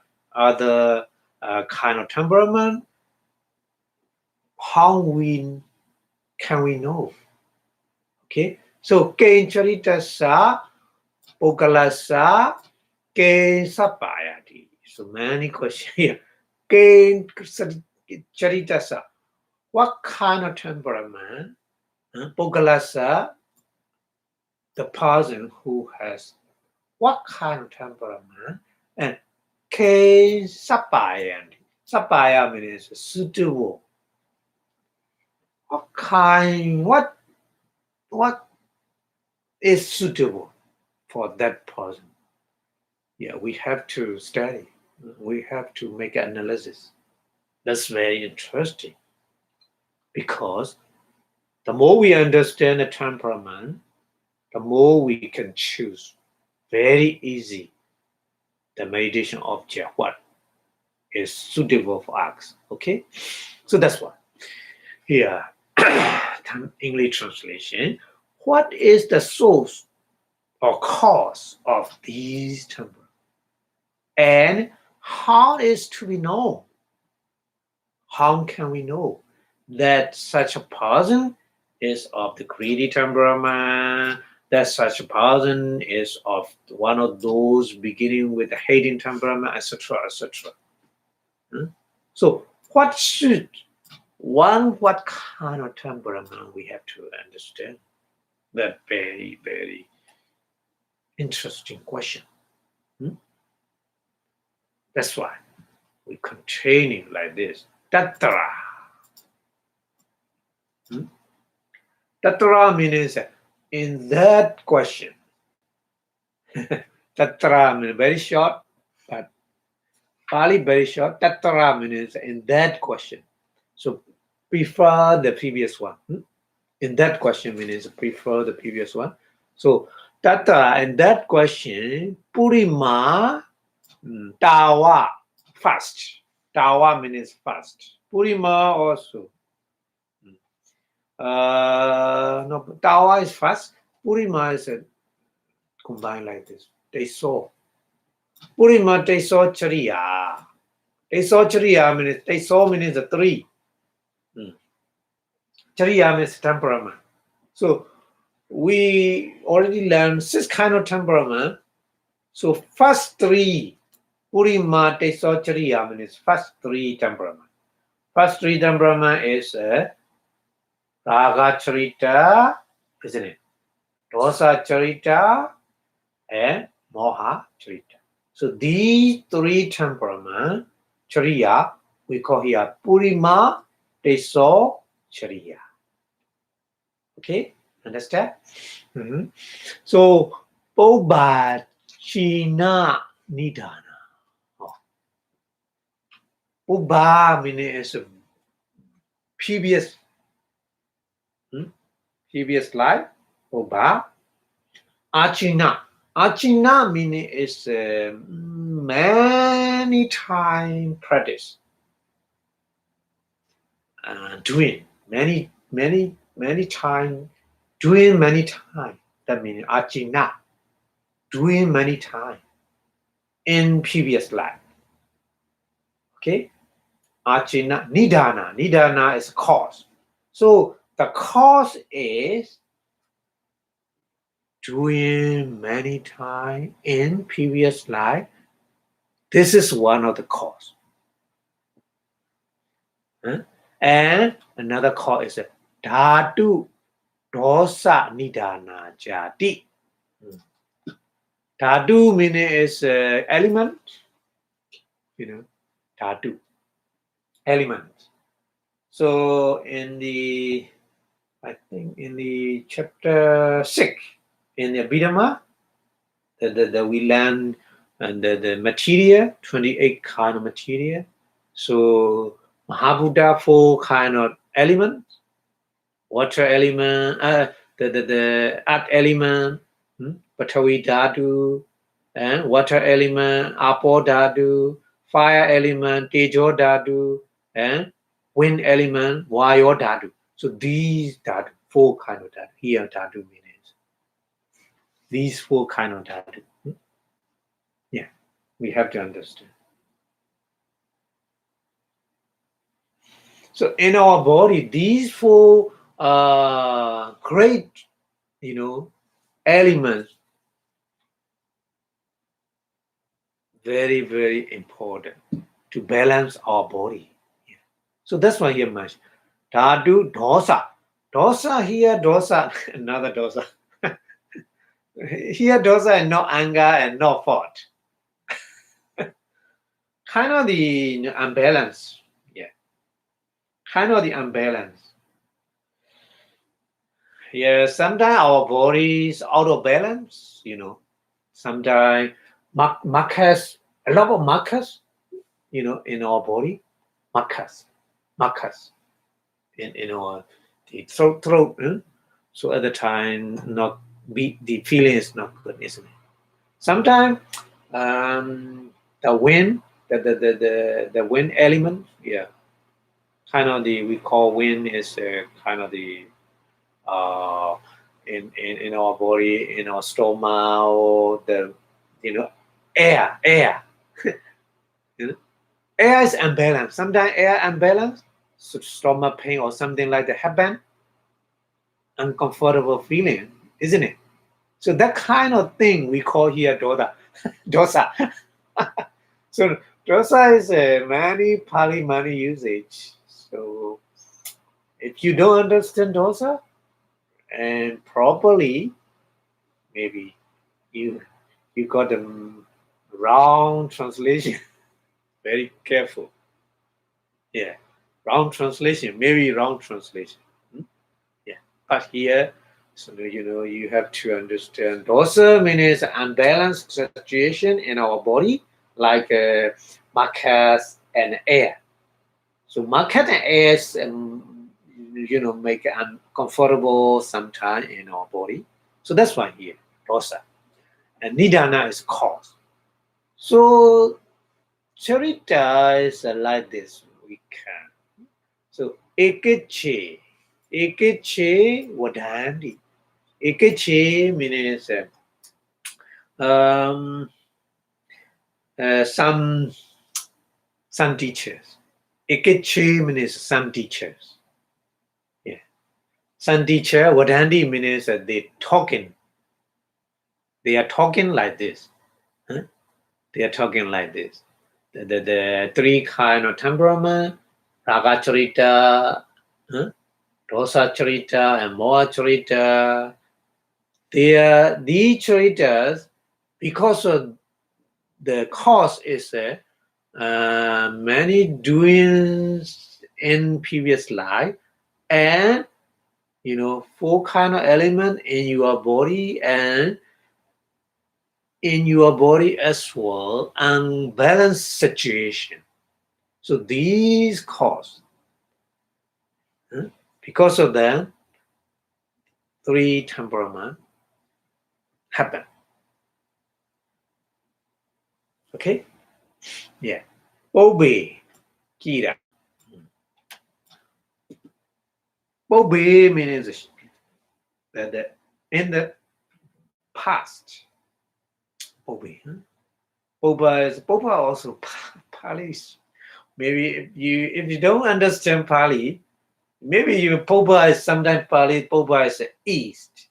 kind of temperament. How can we know? Okay. So kain charita sa pokalasa kain sapayati. So many questions here. Kain charita sa. What kind of temperament? Pokalasa, the person who has what kind of temperament? And K sapaya. Sapaya means suitable. What is suitable for that person? Yeah, we have to study. We have to make an analysis. That's very interesting. Because the more we understand the temperament, the more we can choose very easy the meditation object, what is suitable for us. Okay, so that's why here English translation. What is the source or cause of these temperament, and how is to be known? How can we know that such a person is of the greedy temperament, that such a person is of one of those beginning with a hating temperament, etc., etc. So what kind of temperament we have to understand? That very, very interesting question. That's why we continue like this. Tatra. Tatra means in that question. Tatra means very short, but Pali very short. Tatra means in that question. So prefer the previous one. In that question means prefer the previous one. So Tatra in that question, Purima Tawa fast. Tawa means fast. Purima also. No, Tawa is fast. Purima is combined like this. They saw. Purima they saw Chariya. They saw Chariya means they saw means the three. Chariya means temperament. So we already learned 6 kind of temperament. So first 3, Purima Teso Chariya means first 3 temperament. First 3 temperament is Raga Charita, isn't it? Dosa Charita and Moha Charita. So these 3 temperament, Chariya, we call here Purima Teso Chariya. Okay, understand? Mm-hmm. So Boba China Nidana. Boba means previous life. Boba. Achina. Achina meaning is many time practice. Doing many time, doing many time. That means achina, doing many time in previous life. Okay, achina nidana. Nidana is cause. So the cause is doing many time in previous life. This is one of the cause. And another cause is dhatu dosa nidana jati. Dhatu meaning is element, dhatu, element. So I think in the chapter 6, in the Abhidhamma, we learn and the material, 28 kind of material. So Mahabhuta 4 kind of elements, water element, the earth element, Patavi Dhatu, and water element, Apo Dhatu, fire element, Tejo Dhatu, and wind element, Vayo Dhatu. So these Dhatu, 4 kind of Dhatu. Here Dhatu means these 4 kind of Dhatu. Yeah, we have to understand. So in our body, these 4 great, elements, very, very important to balance our body. Yeah. So that's why here much. Dhatu dosa. Dosa here, dosa, another dosa. Here dosa and no anger and no fault. Kind of the unbalance. Yeah. Kind of the unbalance. Yeah, sometimes our body is out of balance, Sometimes markers, a lot of markers, in our body. Markers in our the throat. So at the time, the feeling is not good, isn't it? Sometimes the wind, the wind element, yeah, kind of we call wind is kind of the in our body, in our stomach, or the air. Air is unbalanced. Sometimes air unbalanced, so stomach pain or something like that happen. Uncomfortable feeling, isn't it? So that kind of thing we call here dosa. So dosa is a many usage. So if you don't understand dosa and properly, maybe you got the wrong translation. Very careful. Yeah, maybe wrong translation. Yeah, but here, so you have to understand. Dosa means unbalanced situation in our body, like markers and air. So market and air, make uncomfortable sometimes in our body. So that's why here dosa, and nidana is cause. So charita is like this. We can. So ekeche wadandi. Ekeche means some teachers. Ekeche means some teachers. Yeah. Sandicha, Vadandi means that they talking. They are talking like this. Huh? They are talking like this. The three kind of temperament, Raga Charita, huh? Rosa Charita, and Moha Charita. These charitas, because of the cause is many doings in previous life, and four kind of element in your body and in your body as well, unbalanced situation. So these cause, because of that, three temperament happen. Okay, yeah. Obey, Kira. Obey means that in the past, obey. Boba also Pali. Maybe if you don't understand Pali, maybe you Boba is sometimes Pali. Boba is east.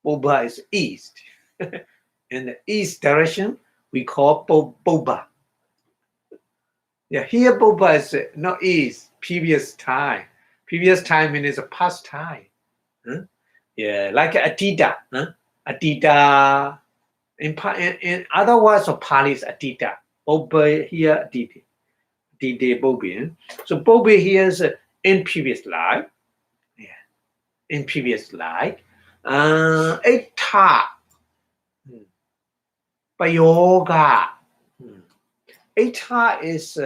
Boba is east. In the east direction, we call Boba. Yeah, here Boba is not east. Previous time. Previous time means a past time. Huh? Yeah, like Atita. Huh? Atita. In other words of Pali is Atita. Boba here Atita. Bobi. So Bobi here is in previous life. Yeah, in previous life. Eta. Payoga. Eta is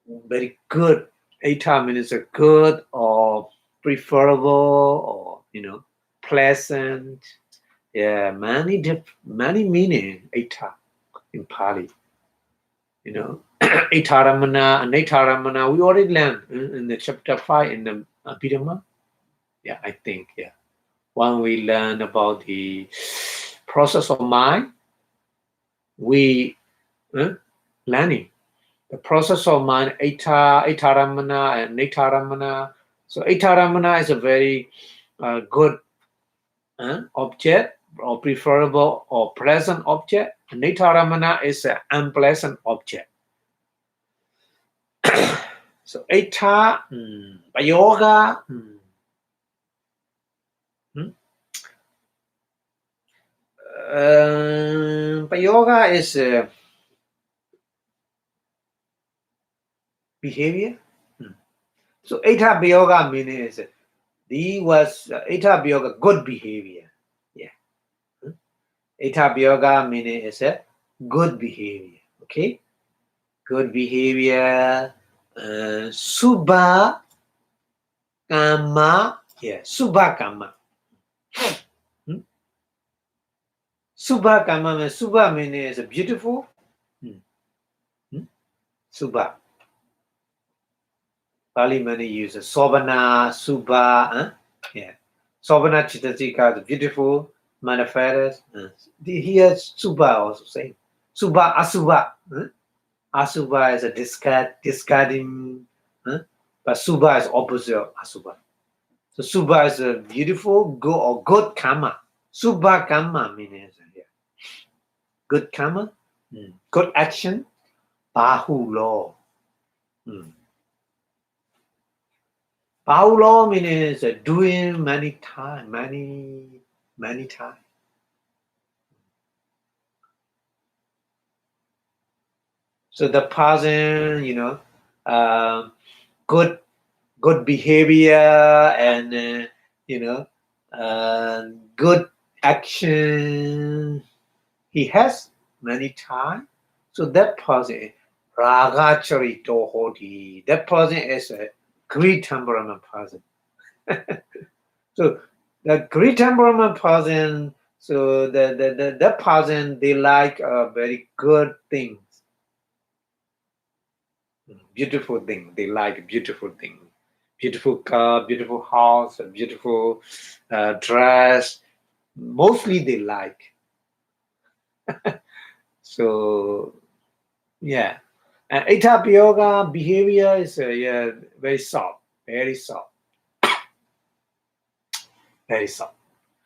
very good. Eta means a good or preferable or pleasant. Yeah, many meaning eta in Pali. Itaramana and Netaramana, we already learned in the chapter 5 in the Abhidhamma. Yeah, I think, yeah. When we learn about the process of mind, we learning the process of mind, Itaramana and Netaramana. So Itaramana is a very good object or preferable or pleasant object. And Netaramana is an unpleasant object. So Eta, Payoga, Payoga is behavior. So Eta Payoga means Eta Payoga good behavior. Yeah. Eta Payoga means is good behavior. Okay, good behavior. Subha Kama. Yeah, Subha Kama. Subha Kama means Subha means beautiful. Subha. Pali many uses Sobana, Subha. Yeah. Sobana Chitasika is beautiful, manifest. Here Subha also same. Subha Asubha. Asubha is a discarding. But Subha is opposite of Asubha. So Subha is a beautiful, good or good karma. Subha karma means good karma, good action, Bahu law. Bahu law means doing many times. So the person, good behavior and good action he has many times. So that person, raga charito hoti, that person is a great temperament person. So the great temperament person, so that person, they like very good things. Beautiful thing. They like beautiful thing. Beautiful car, beautiful house, a beautiful dress. Mostly they like. So and Eta Yoga behavior is very soft, very soft. very soft.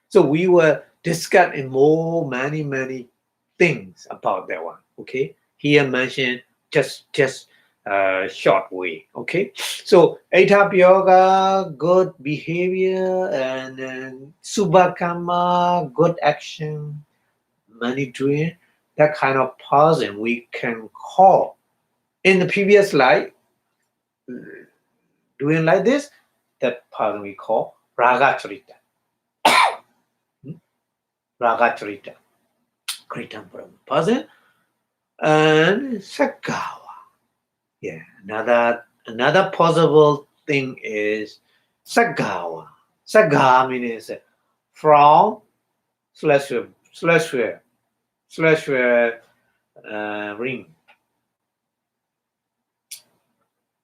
So we were discussing many things about that one. Okay, here mentioned just short way. Okay, so yoga, good behavior, and subhakama, good action, money doing, that kind of person we can call. In the previous slide, doing like this, that person we call ragacharita. Ragacharita, great temperament person, and sagawa. Yeah, another possible thing is sagawa. Saga means from slash ring.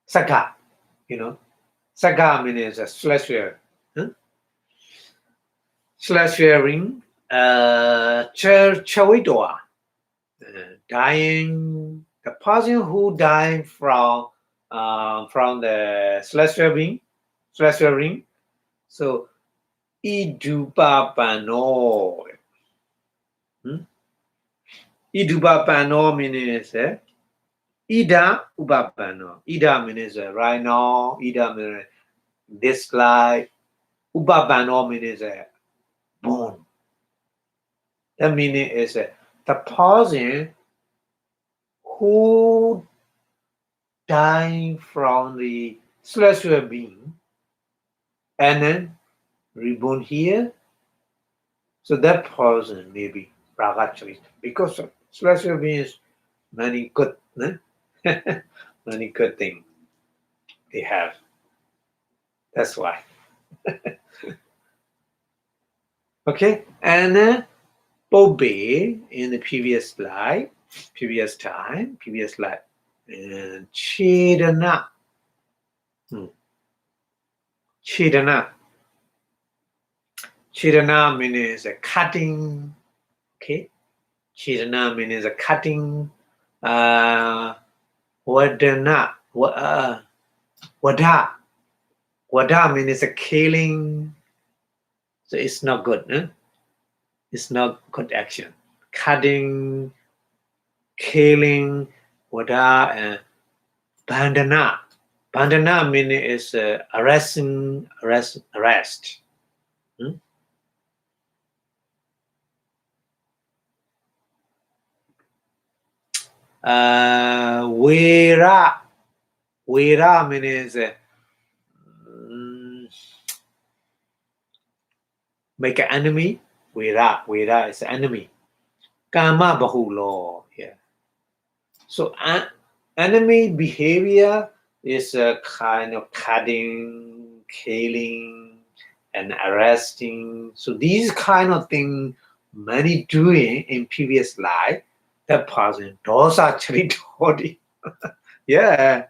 Saga, you know. Saga means huh? ring. Chawidoa. Dying, the person who died from the celestial ring. So idupapano. Idupapano means ida upapano. Ida means right now. Ida means this life. Upapano means born. The meaning is the person who died from the celestial being and then reborn here. So that person may be Ragacharita because celestial beings many good many good things they have. That's why. Okay, and Bobe in the previous slide, previous slide, and Chedana. Chedana means a cutting. Okay, Chedana means a cutting. Wadana, wada means a killing. So it's not good. It's not good action. Cutting, killing, wada, and bandana. Bandana means arresting, arrest. Wera means make an enemy. Wera is enemy. Kama bahulo. Yeah. So enemy behavior is a kind of cutting, killing, and arresting. So these kind of things many doing in previous life. That person dosa charitodi. Yeah.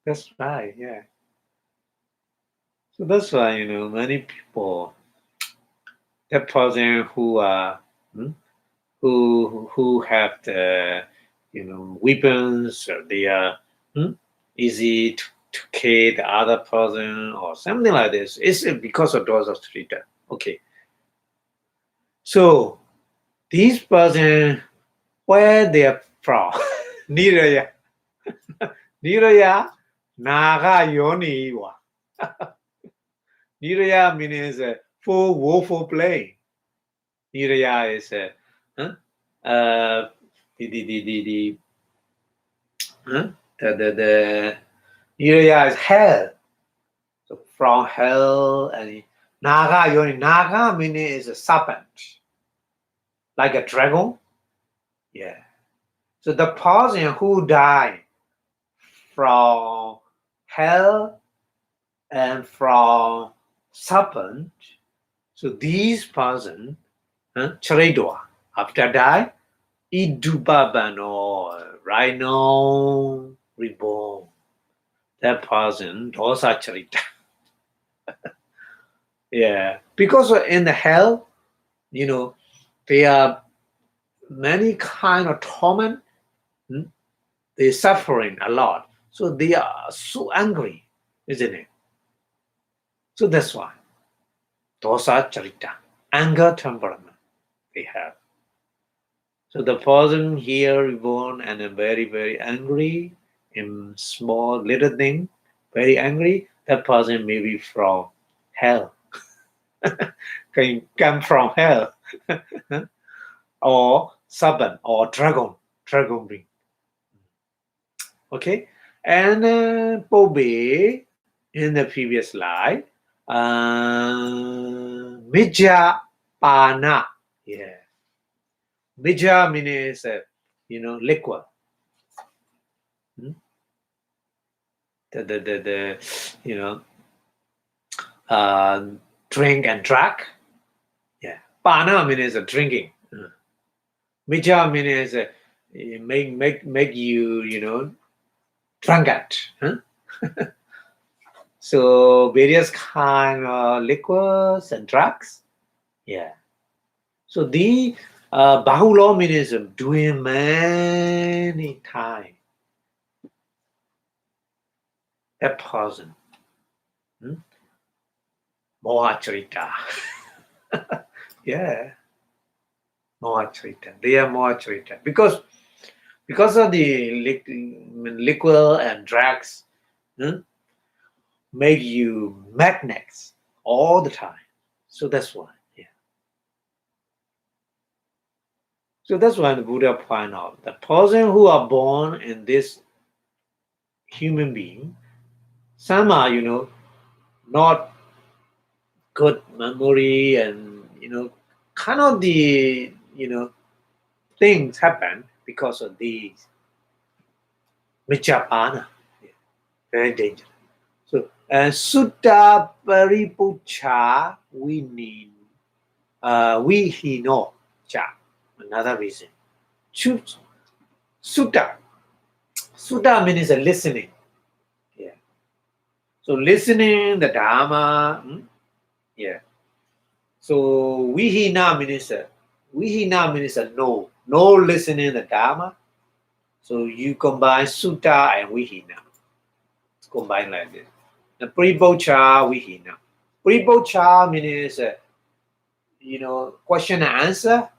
That's right, yeah. So that's why, many people, that person who are who have the weapons, or they are easy to kill the other person or something like this. It's because of those of Trita. Okay. So these person, where they are from? Niraya. Niraya Naga Yoni wa. Niraya means for woeful play. Niraya is the Niraya is hell. So from hell, and Naga Yoni. Naga meaning is a serpent, like a dragon. Yeah. So the person who died from hell and from serpent, so these person, Charidwa, after die, idubabano, right now reborn. That person, dosa charita. Yeah, because in the hell, there are many kind of torment. They're suffering a lot, so they are so angry, isn't it? So that's why. dosa charita, anger temperament they have. So the person here reborn and very, very angry in small little thing, very angry, that person may be from hell. Can come from hell. Or serpent or dragon being. Okay. And Pobe in the previous slide, Mija Pana. Yeah. Mija means, liquor. Hmm? The uh, drink and drug. Yeah. Pana means drinking. Mija means make you, drunkard. Huh? So various kind of liquors and drugs. Yeah. So the Bahulo means doing many times. That person. Mohacharita. Yeah. Mohacharita. They are Mohacharita. Because of the liquor and drugs, make you magnets all the time. So that's why. Yeah. So that's why the Buddha point out the person who are born in this human being, some are, not good memory and, kind of the, things happen because of these Michapana. Yeah, very dangerous. So, Sutta Paripucha, we need, we he know, cha, another reason. Sutta. Sutta means listening. Yeah. So listening the Dharma. Yeah. So vihina means no. No listening the Dharma. So you combine sutta and vihina. It's combined like this. The pribocha vihina. Pribocha means question and answer.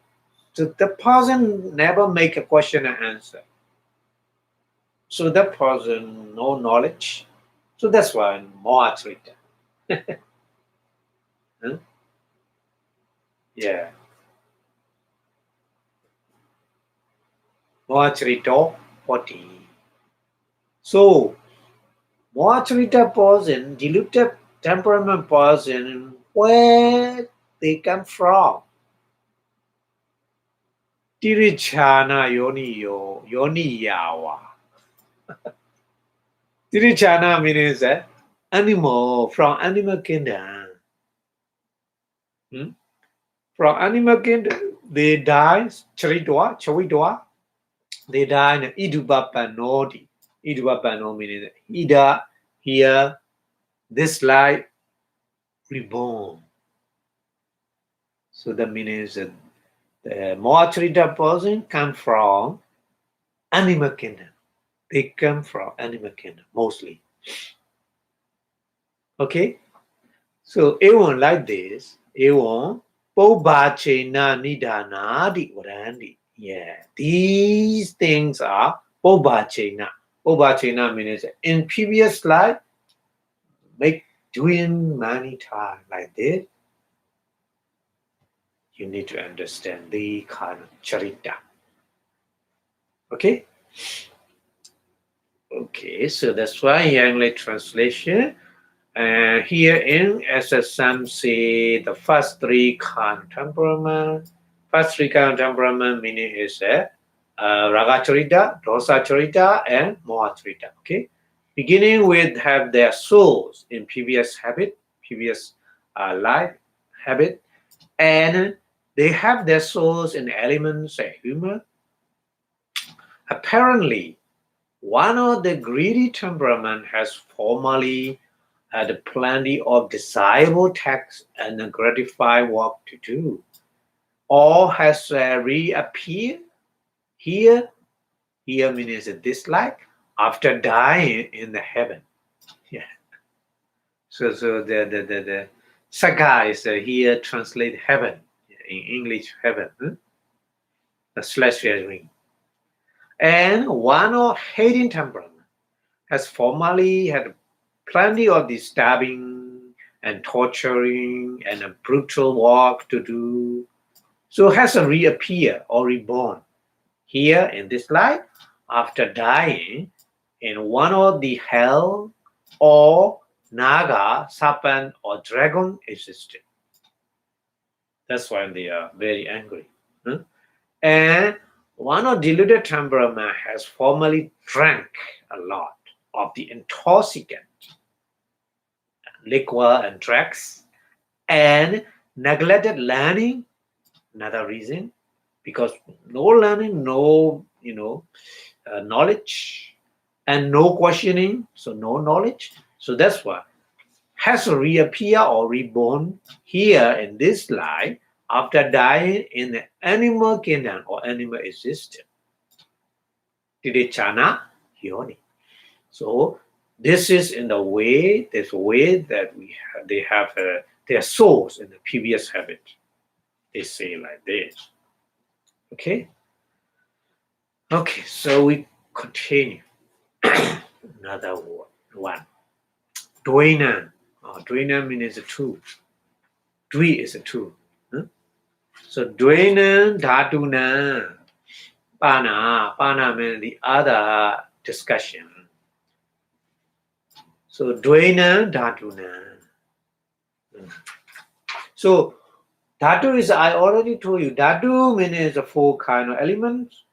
So the person never make a question and answer. So that person no knowledge. So that's why more treated. Huh? Yeah. Moacharito 40. So, Moacharita person, diluted temperament person, where they come from? Tirichana yoni yawa. Tirichana means animal from animal kingdom. From animal kingdom, they die, chavidwa, they die in idubapanodi. Idubapano meaning ida, here, this life, reborn. So that means that the Moacharita person come from animal kingdom. They come from animal kingdom mostly. Okay? So Ewan like this, Ewan Pobachena Nidanadi Urandi. Yeah, these things are Pobachena. Pobachena means in previous life, make doing many times like this. You need to understand the kind of charita. Okay? Okay, so that's why English translation. Here in, as some say, the first three kind temperament. First three kind temperament meaning is raga charita, dosa charita, and moha charita. Okay, beginning with have their souls in previous habit, previous life habit, and they have their souls in elements and humor. Apparently, one of the greedy temperament has formerly had plenty of desirable tasks and a gratified work to do, or has reappeared here. Here means a dislike after dying in the heaven. Yeah. So Saga is here translate heaven in English heaven, the celestial ring. And one of hating temperament has formerly had plenty of disturbing and torturing and a brutal work to do, so has a reappear or reborn here in this life after dying in one of the hell or naga, serpent or dragon existed. That's why they are very angry. And one of deluded temperament has formerly drank a lot of the intoxicant liquor and drugs and neglected learning. Another reason, because no learning, no knowledge, and no questioning, so no knowledge. So that's why has reappear or reborn here in this life after dying in the animal kingdom or animal existence. Tidechana yoni. So this is in the way, this way that they have their souls in the previous habit. They say like this. Okay. Okay. So we continue. Another word, one. Dvaina. Dvaina means a two. Dvi is a two. So Dvaina Dhatuna. Pana means the other discussion. So Dvaina Dhatuna. So Dhatu is, I already told you, Dhatu means the four kind of elements.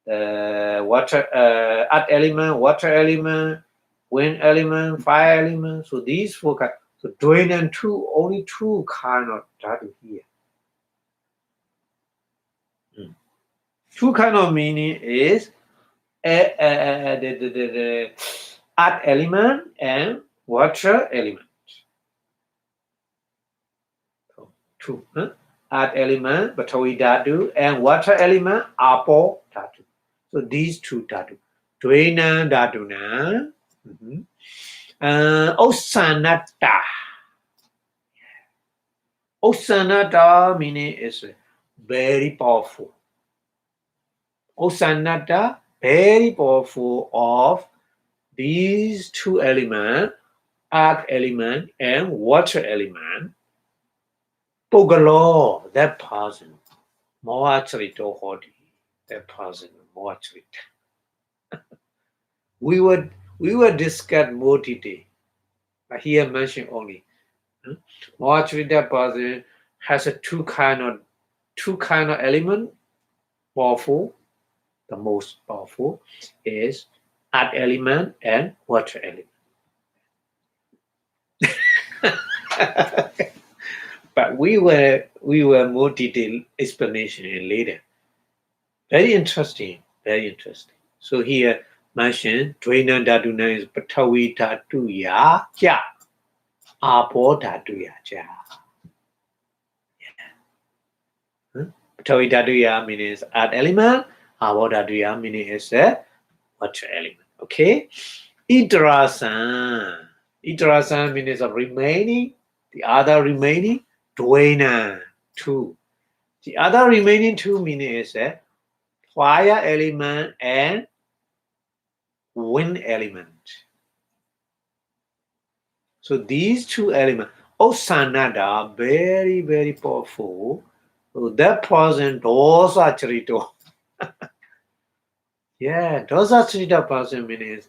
Water, earth element, water element, wind element, fire element. So these four kinds. So Dvaina and two, only two kind of Dhatu here. Two kind of meaning is the earth element and water element. So, two. Earth element, Patavi Dhatu, and water element, Apo Dhatu. So these two Dhatu. Dvaina Dhatuna. Osanata. Osanata meaning is very powerful. Osanata, very powerful of these two elements, earth element and water element. Pogalo, that person, Moacharito Hodi, that person, Moacharita. We will discuss more today, but here mentioned only. Moacharita person has a two kind of element, powerful. The most powerful is earth element and water element. But we were more detailed explanation in later. Very interesting, very interesting. So here mentioned Dvaina Dhatuna is Patavi Dhatuya Cha. Apo Dhatuya Cha. Patavi Dhatuya means earth element. Apo Dhatuya meaning is water element. Okay? Idrasan. Idrasan means remaining. The other remaining. Dvaina, two. The other remaining two meaning is fire element and wind element. So these two elements, Osanada, very, very powerful. So that person, Dosa Charito. Yeah, Dosa Charita person means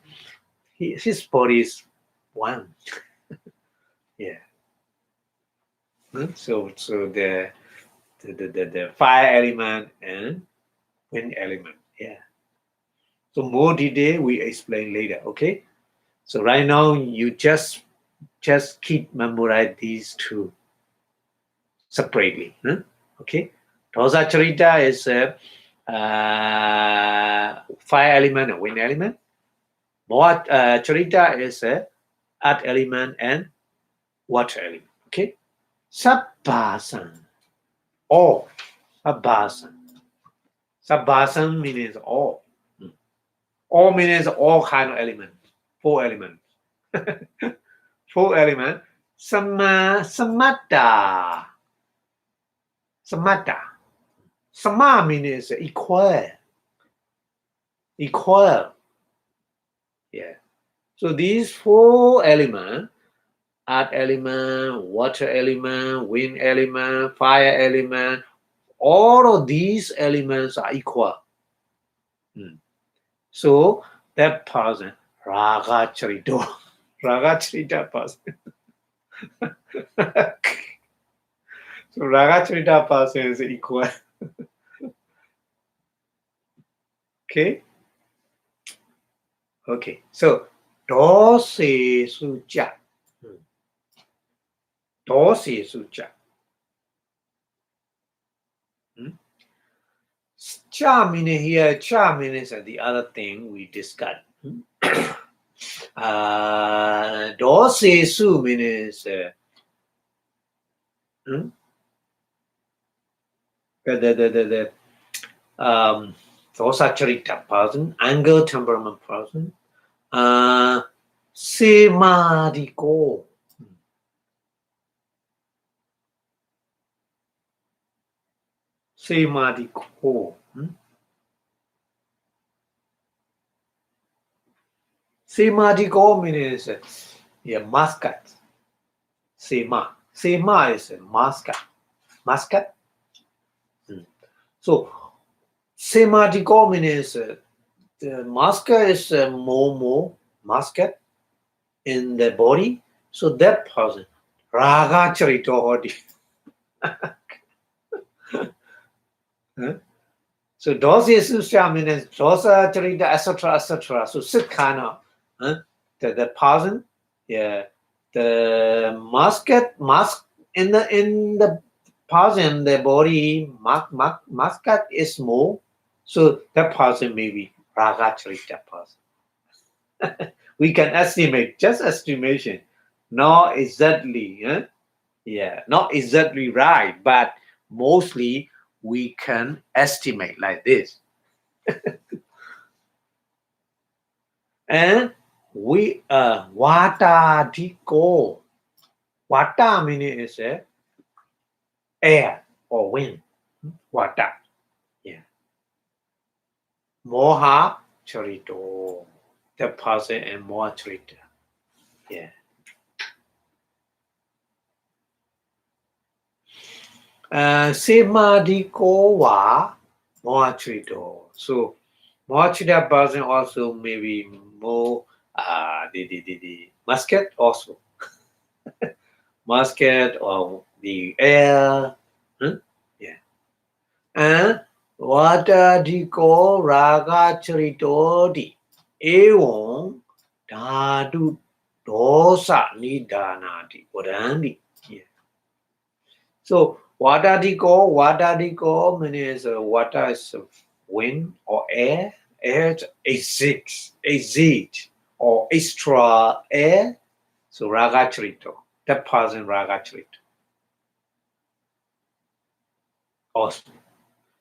his body is one. Yeah. So the fire element and wind element. Yeah. So more detail we explain later. Okay. So right now you just keep memorize these two separately. Okay. Dosa Charita is fire element and wind element. Charita is earth element and water element. Okay. Sabbasan. All. Sabbasan. Sabbasan means all. All means all kind of elements. Four elements. Four elements. Samatta. Samatta. Sama means equal. Equal. Yeah. So these 4 elements, earth element, water element, wind element, fire element, all of these elements are equal. So that person, raga charito, raga charita person. So raga charita person is equal. Okay. Okay. So dose suja. Dose suja. Cha meaning here, cha means the other thing we discussed. Dose su means the dosa charita person, anger temperament person, semadiko. Semadiko. Semadiko means muscat. Sema. Sema is muscat. Muscat. So semadiko means the muscat is more muscat in the body. So that person, raga charito hodi. So dosa susya means dosa charita, etc., etc. So sit kind of the person, the muscat in the person, the body muscat is more. So that person may be raga charita person. We can estimate, just estimation, not exactly, not exactly right, but mostly we can estimate like this. And we vata diko. Vata meaning is air or wind. Vata. Yeah. Moha charito. The person and moha charita. Yeah. Semadiko wa moha charito. So moha charita person also maybe more the musket also. Musket or the air. Yeah. And vata diko raga charito di. Eవం dhatu dosa nidanati. Odandi. Yeah. So vata diko means water is wind or air. Air exit or extra air. So raga charito. That person raga charito. Awesome.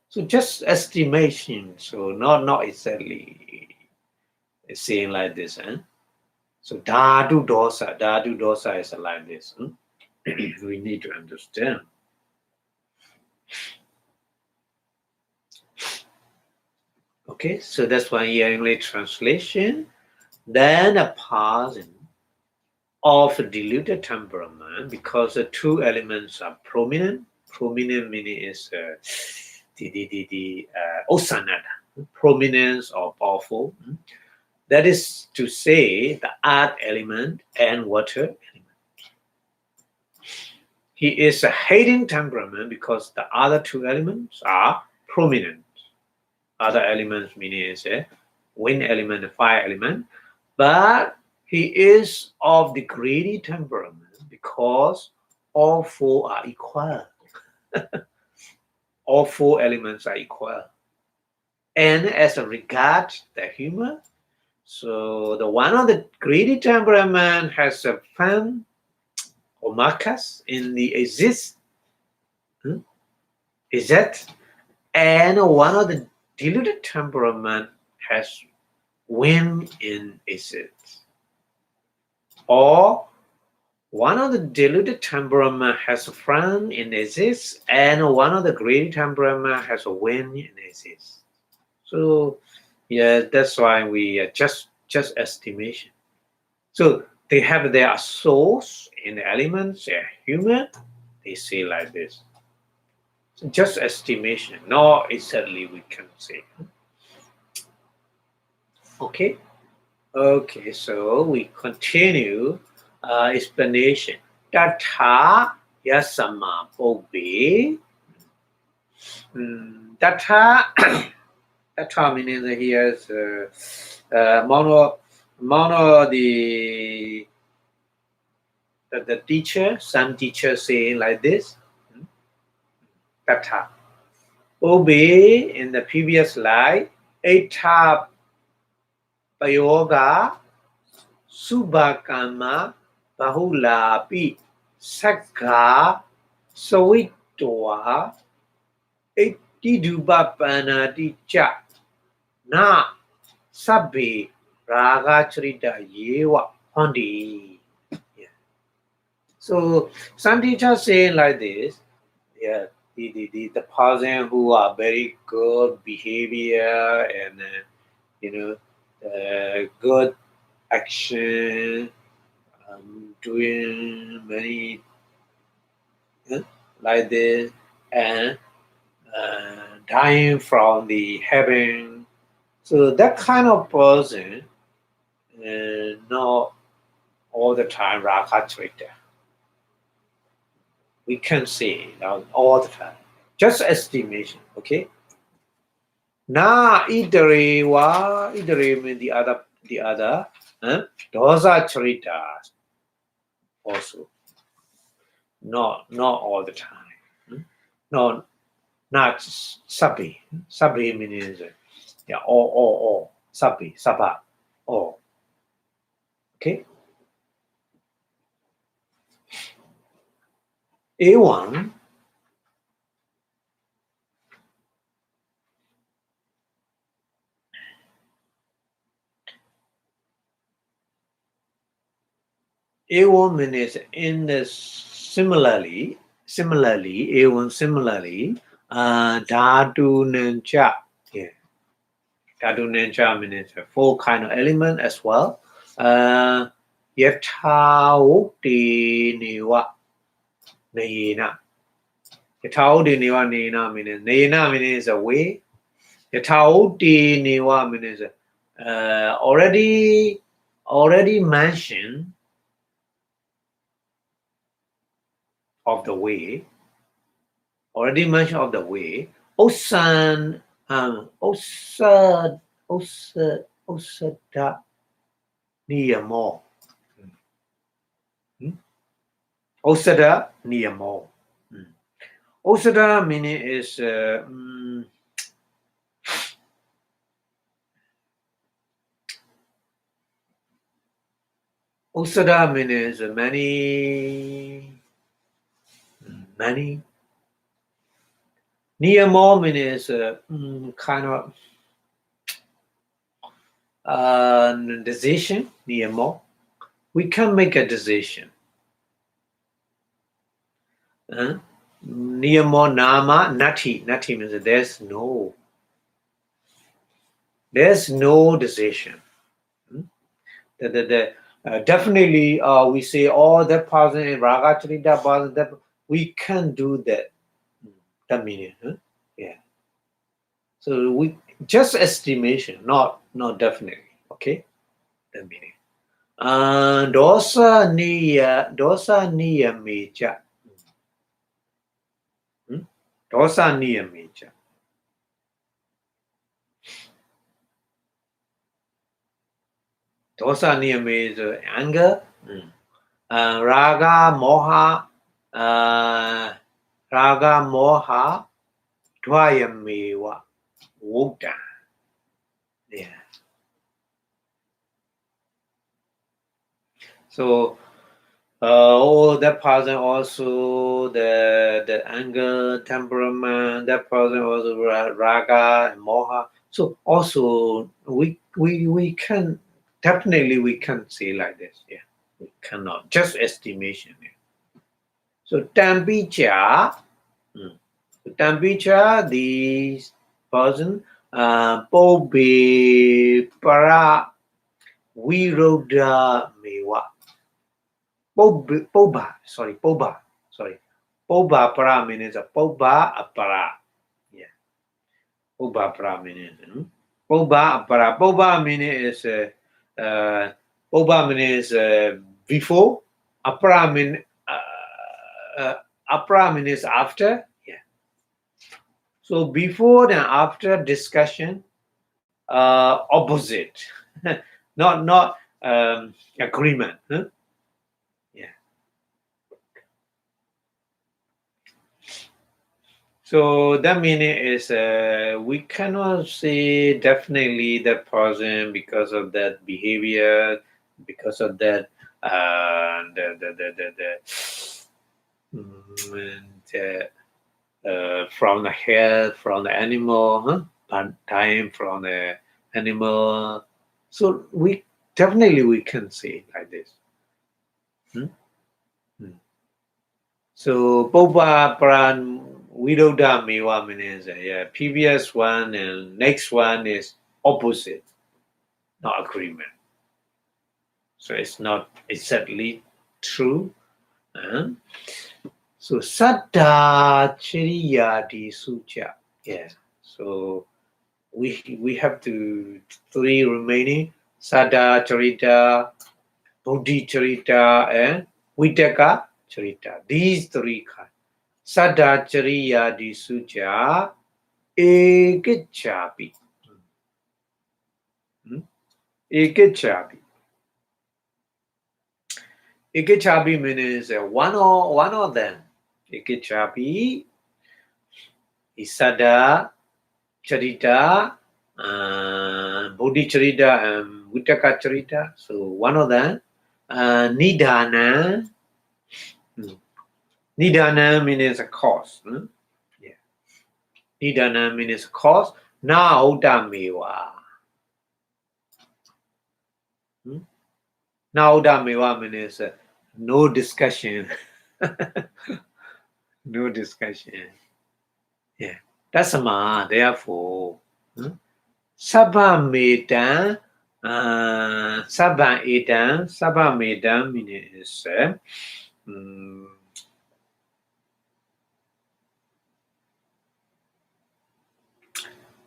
So just estimation. So not exactly saying like this. So dhatu dosa is like this. We need to understand. Okay, so that's why here English translation. Then a person of diluted temperament, because the 2 elements are prominent. Prominent meaning is the osanada, prominence or powerful. That is to say, the earth element and water element. He is a hating temperament because the other 2 elements are prominent. Other elements meaning is a wind element and fire element. But he is of the greedy temperament because all 4 are equal. All 4 elements are equal. And as a regard the humor, so the one of the greedy temperament has a fan or marcus in the exist. Is that? And one of the diluted temperament has wind in exist. Or One of the diluted temperament has a friend in exist, and one of the great temperament has a wind in exist. So yeah, that's why we just estimation. So they have their source in the elements. They're human. They say like this. So just estimation. Not exactly we can say. Okay. Okay. So we continue explanation. Tatha yasama bhogbe. Tatha Tatha meaning here is mono the teacher, some teacher saying like this. Tatha. Obey in the previous slide. Eta payoga subakama bahulapi sakha sawitwa etidubapanati cha na sabbe raga charita yewa hondi. Yeah. So some teachers saying like this. Yeah, the person who are very good behavior and good action, doing many like this, and dying from the heaven. So that kind of person, not all the time raga-trita. We can say all the time. Just estimation, okay? Na idare wa idare means the other. Dosa charitas also. Not all the time. No, not sabbi. Sabbi means all. Sabbi, sabha, all. Okay. A1. A1 means in the similarly, A1 similarly, Dhatu Nancha. Yeah. Dhatu Nancha means 4 kind of element as well. Yathaoti Niwa Nayena. Yathaoti Niwa Nayena means Nayena means a way. Yathaoti Niwa means already mentioned of the way. Already mentioned of the way. Osan Osada Niyamo. Osada Niyamo. Osada meaning is Osada means many. Niyamo means kind of decision. Niyamo. We can make a decision. Niyamo nama nati. Nati means there's no decision. Definitely, we say, that person in raga charita person, that we can do that. That meaning, yeah. So we just estimation, not definitely. Okay, that meaning. Dosa niya meja. Dosa niya meja. Dosa niya means anger. Raga moha dvayamewa wokta. Yeah. So that person also the anger, temperament, that person also raga and moha. So also we can definitely we can say like this. Yeah. We cannot, just estimation. So temperature, temperature, the person, Pobe para Viroda mewa. Poba, sorry. Poba para means a poba apara. Yeah. Poba para means. Poba apara. Poba means poba means before. Apara means after. Yeah. So before and after discussion, opposite, not agreement. Huh? Yeah. So that meaning is we cannot say definitely that person because of that behavior, because of that from the head, from the animal, time from the animal. So we definitely we can say like this. So Boba Pran Widoda Mewa means previous one and next one is opposite, not agreement. So it's not exactly true. So Saddha Chiriyadi Suja. Yeah. So we have to three remaining Saddha Charita, Bodhi Charita, and Vitaka Charita. These three kinds. Saddha Chariyadi Suja Ekichapi. Ekichapi. Ekichapi means one of them. Ekichapi is Saddha Charita, Bodhi Charita, and Vitaka Charita. So one of them. Nidana. Nidana means a cause. Yeah. Nidana means cause. Now Damewa. Now Damewa means no discussion. No discussion. Yeah. That's ma. Therefore, Sabha Medan, Sabha Edan, Sabha Medan means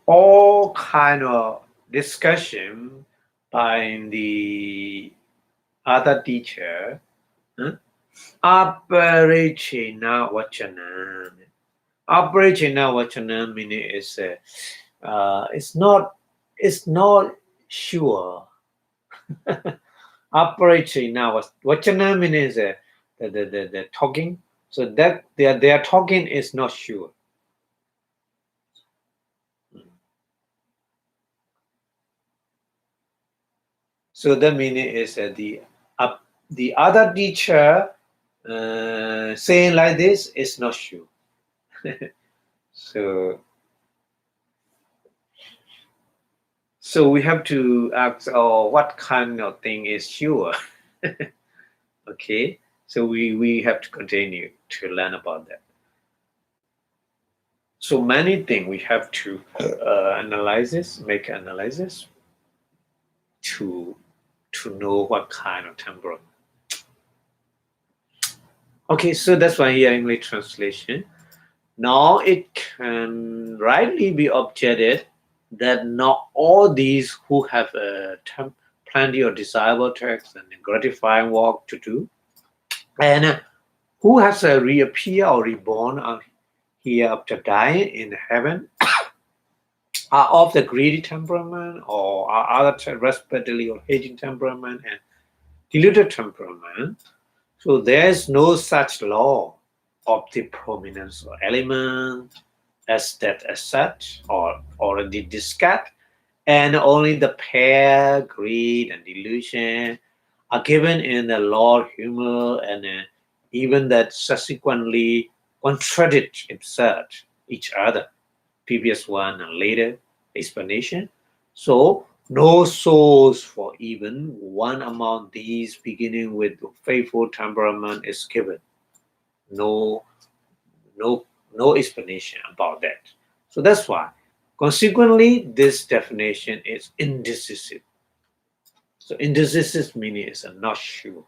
all kind of discussion by the other teacher. Aparechena Vachana. Aparechena Vachana means it's not sure. Aparechena Vachana means the talking. So that their talking is not sure. So the meaning is the other teacher saying like this is not sure. So we have to ask, what kind of thing is sure? Okay, so we have to continue to learn about that. So many things we have to make analysis to know what kind of temperament. Okay, so that's why here English translation. Now it can rightly be objected that not all these who have plenty of desirable tasks and gratifying work to do, and who has reappear or reborn here after dying in heaven, are of the greedy temperament or are other respectively or hating temperament and deluded temperament. So there's no such law of the prominence or element as that as such or already discussed, and only the pair, greed and delusion are given in the Lord humor, and even that subsequently contradict each other, previous one and later explanation. So no souls for even one among these, beginning with faithful temperament, is given. No, no, no explanation about that. So that's why, consequently, this definition is indecisive. So indecisive meaning is not sure.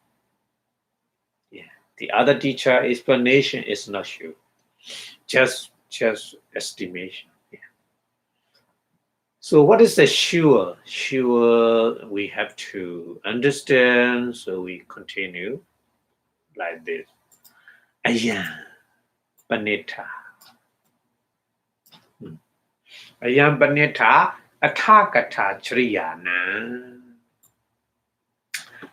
Yeah. The other teacher explanation is not sure. Just estimation. Yeah. So what is the sure? Sure, we have to understand. So we continue like this. Ayam panita. Ayam panita athakata chriyana.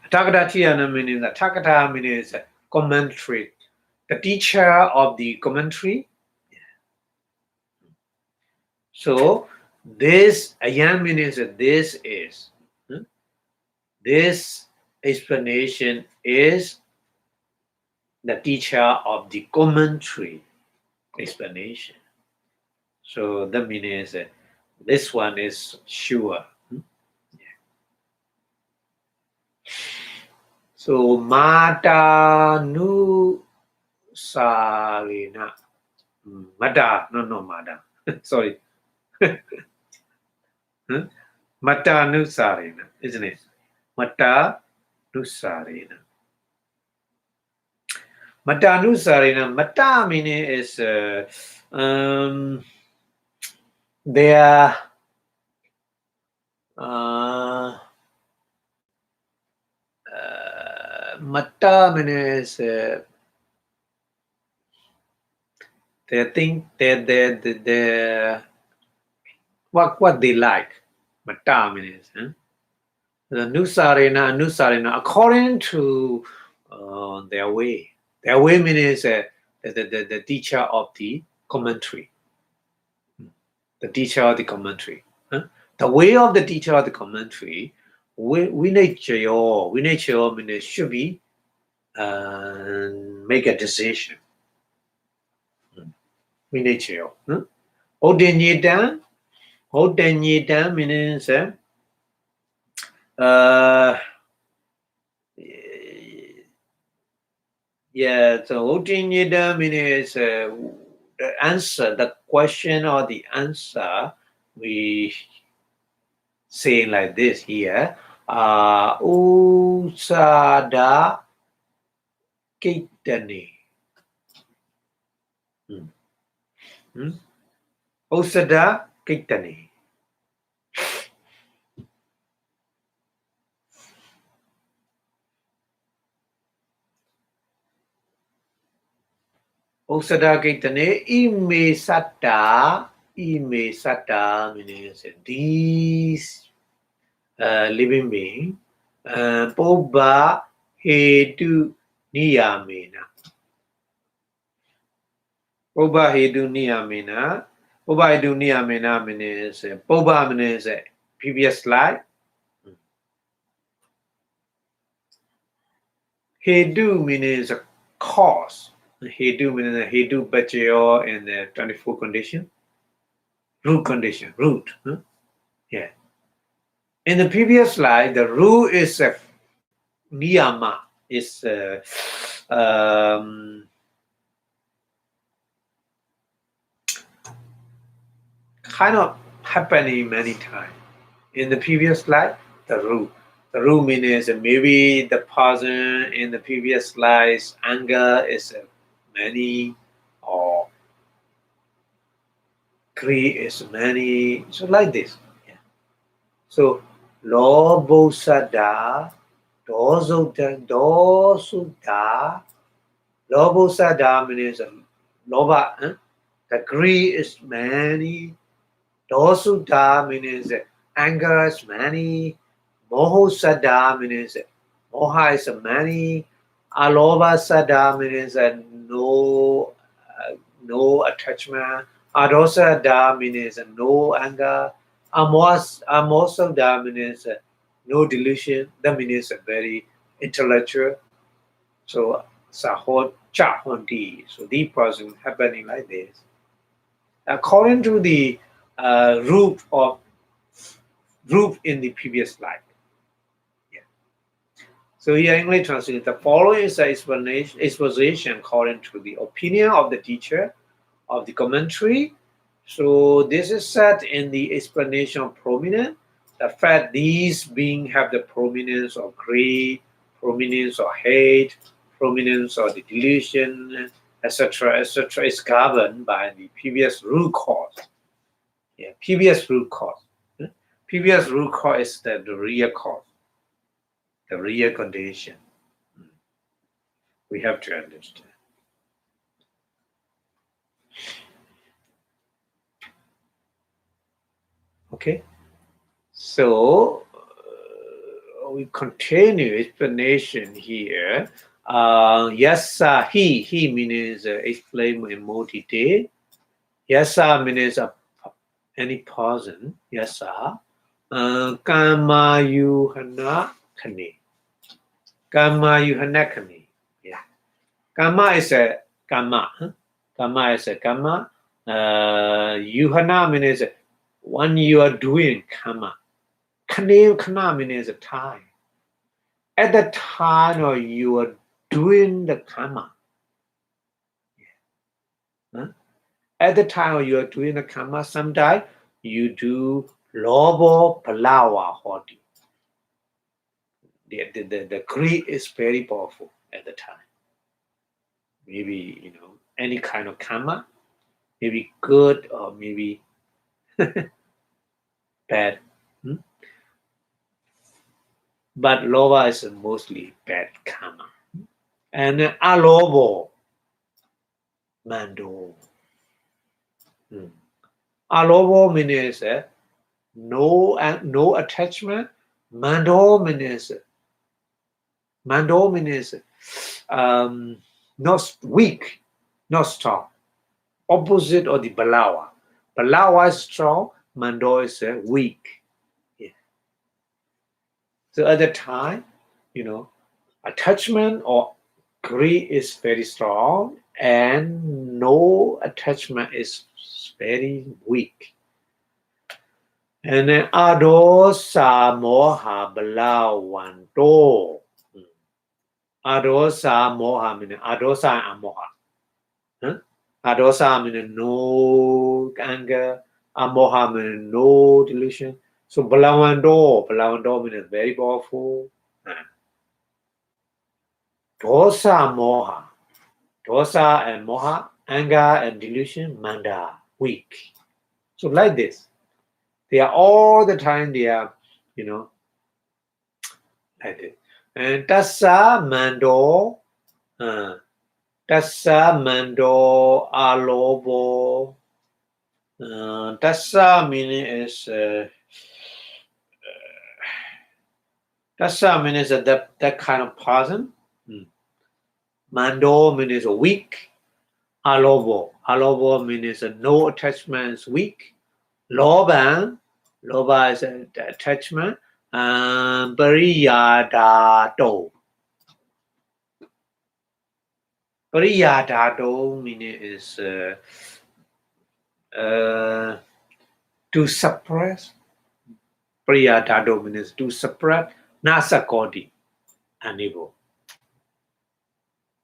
Athakata chriyana means athakata means commentary. The teacher of the commentary. So this ayam means this is. This explanation is the teacher of the commentary explanation. So that means this one is sure. So Mata Nu Sarina. Mata, no Mata. Sorry. Mata Nu Sarina, isn't it? Mata Nu Sarina. Mata Nu Sarina. Mata meaning is they are Mata means they think they what they like. Mata means the Nusarina according to their way. Their way means the teacher of the commentary. The teacher of the commentary. The way of the teacher of the commentary, we nature means should be make a decision. We nature. Odinyidan means yeah, so Odinyidan means the answer, the question or the answer we say like this here. Usada Kitani. Usada Kitani. Usada Kitani Ime Sata means these living being Poba Hedu Niyamena. Poba Hedu Niyamena. Poba Hedu Niyamena means Poba means previous life. Hedu means a cause. Hedu means Hedu Bacheo in the 24 condition. Root condition. Root. Yeah. In the previous slide, the root is niyama. Is kind of happening many times. In the previous slide, the root. The root means maybe the person in the previous slide's anger is many or greed is many. So like this. Yeah. So Lo Bosada, Dosada, Lo Bosada means Loba. The greed is many. Dosada means anger is many. Mohosada means moha is many. Aloba sada means no attachment. Adosada means no anger. Amosada means no delusion. That means very intellectual. So sahot chahondi. So the person happening like this. According to the root of group in the previous life. Yeah. So here English translation, the following is an exposition according to the opinion of the teacher of the commentary. So this is said in the explanation of prominent. The fact these beings have the prominence of greed, prominence of hate, prominence of the delusion, etc., etc., is governed by the previous root cause. Yeah, previous root cause. Previous root cause is the real cause, the real condition. We have to understand. Okay, so we continue explanation here. Yes, he means explain in more detail. Yes, means any person. Yes, kama yuhana kani. Kama yuhana kani. Yeah. Kama is a kama. Kama is a kama. Yuhana means when you are doing kama. Kana means a time. At the time or you are doing the karma. Huh? At the time you are doing the karma, sometimes you do lobo palawa hoti. The greed is very powerful at the time. Maybe any kind of karma, maybe good or maybe bad. But loba is mostly bad karma. And alobo mando. Alobo means no attachment. Mando means not weak, not strong. Opposite of the balawa. Balawa is strong. Mando is weak. Yeah. So at the time, attachment or greed is very strong, and no attachment is very weak. And then adosa moha balawanto. Adosa moha means adosa and moha. Adosa means no anger. Amoha means no delusion. So balawando means very powerful. Dosa moha. Dosa and moha, anger and delusion, manda, weak. So like this. They are all the time, they are, like this. And tassa mando, alobo. Tassa meaning is tassa means that kind of person. Mando means weak. Alobo means no attachment is weak. Loba is attachment. Pariyadato. Pariyadato meaning is to suppress. Pariyadato means to suppress. Nasakodi, unable.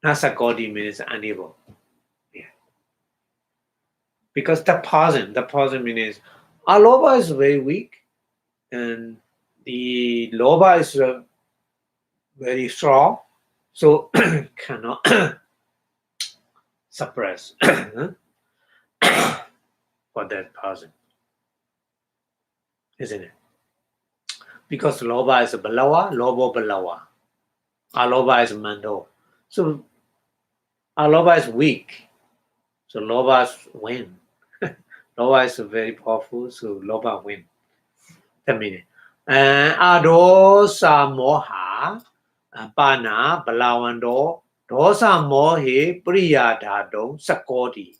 Nasakodi means unable. Yeah. Because the person means aloba is very weak, and the loba is very strong, so cannot suppress for that person, isn't it? Because loba is balawa, lobo balawa. Aloba is mando. So aloba is weak. So loba win. Loba is very powerful, so loba win. The meaning. Adosa moha pana balawando dosa mohe priyadado sakodi.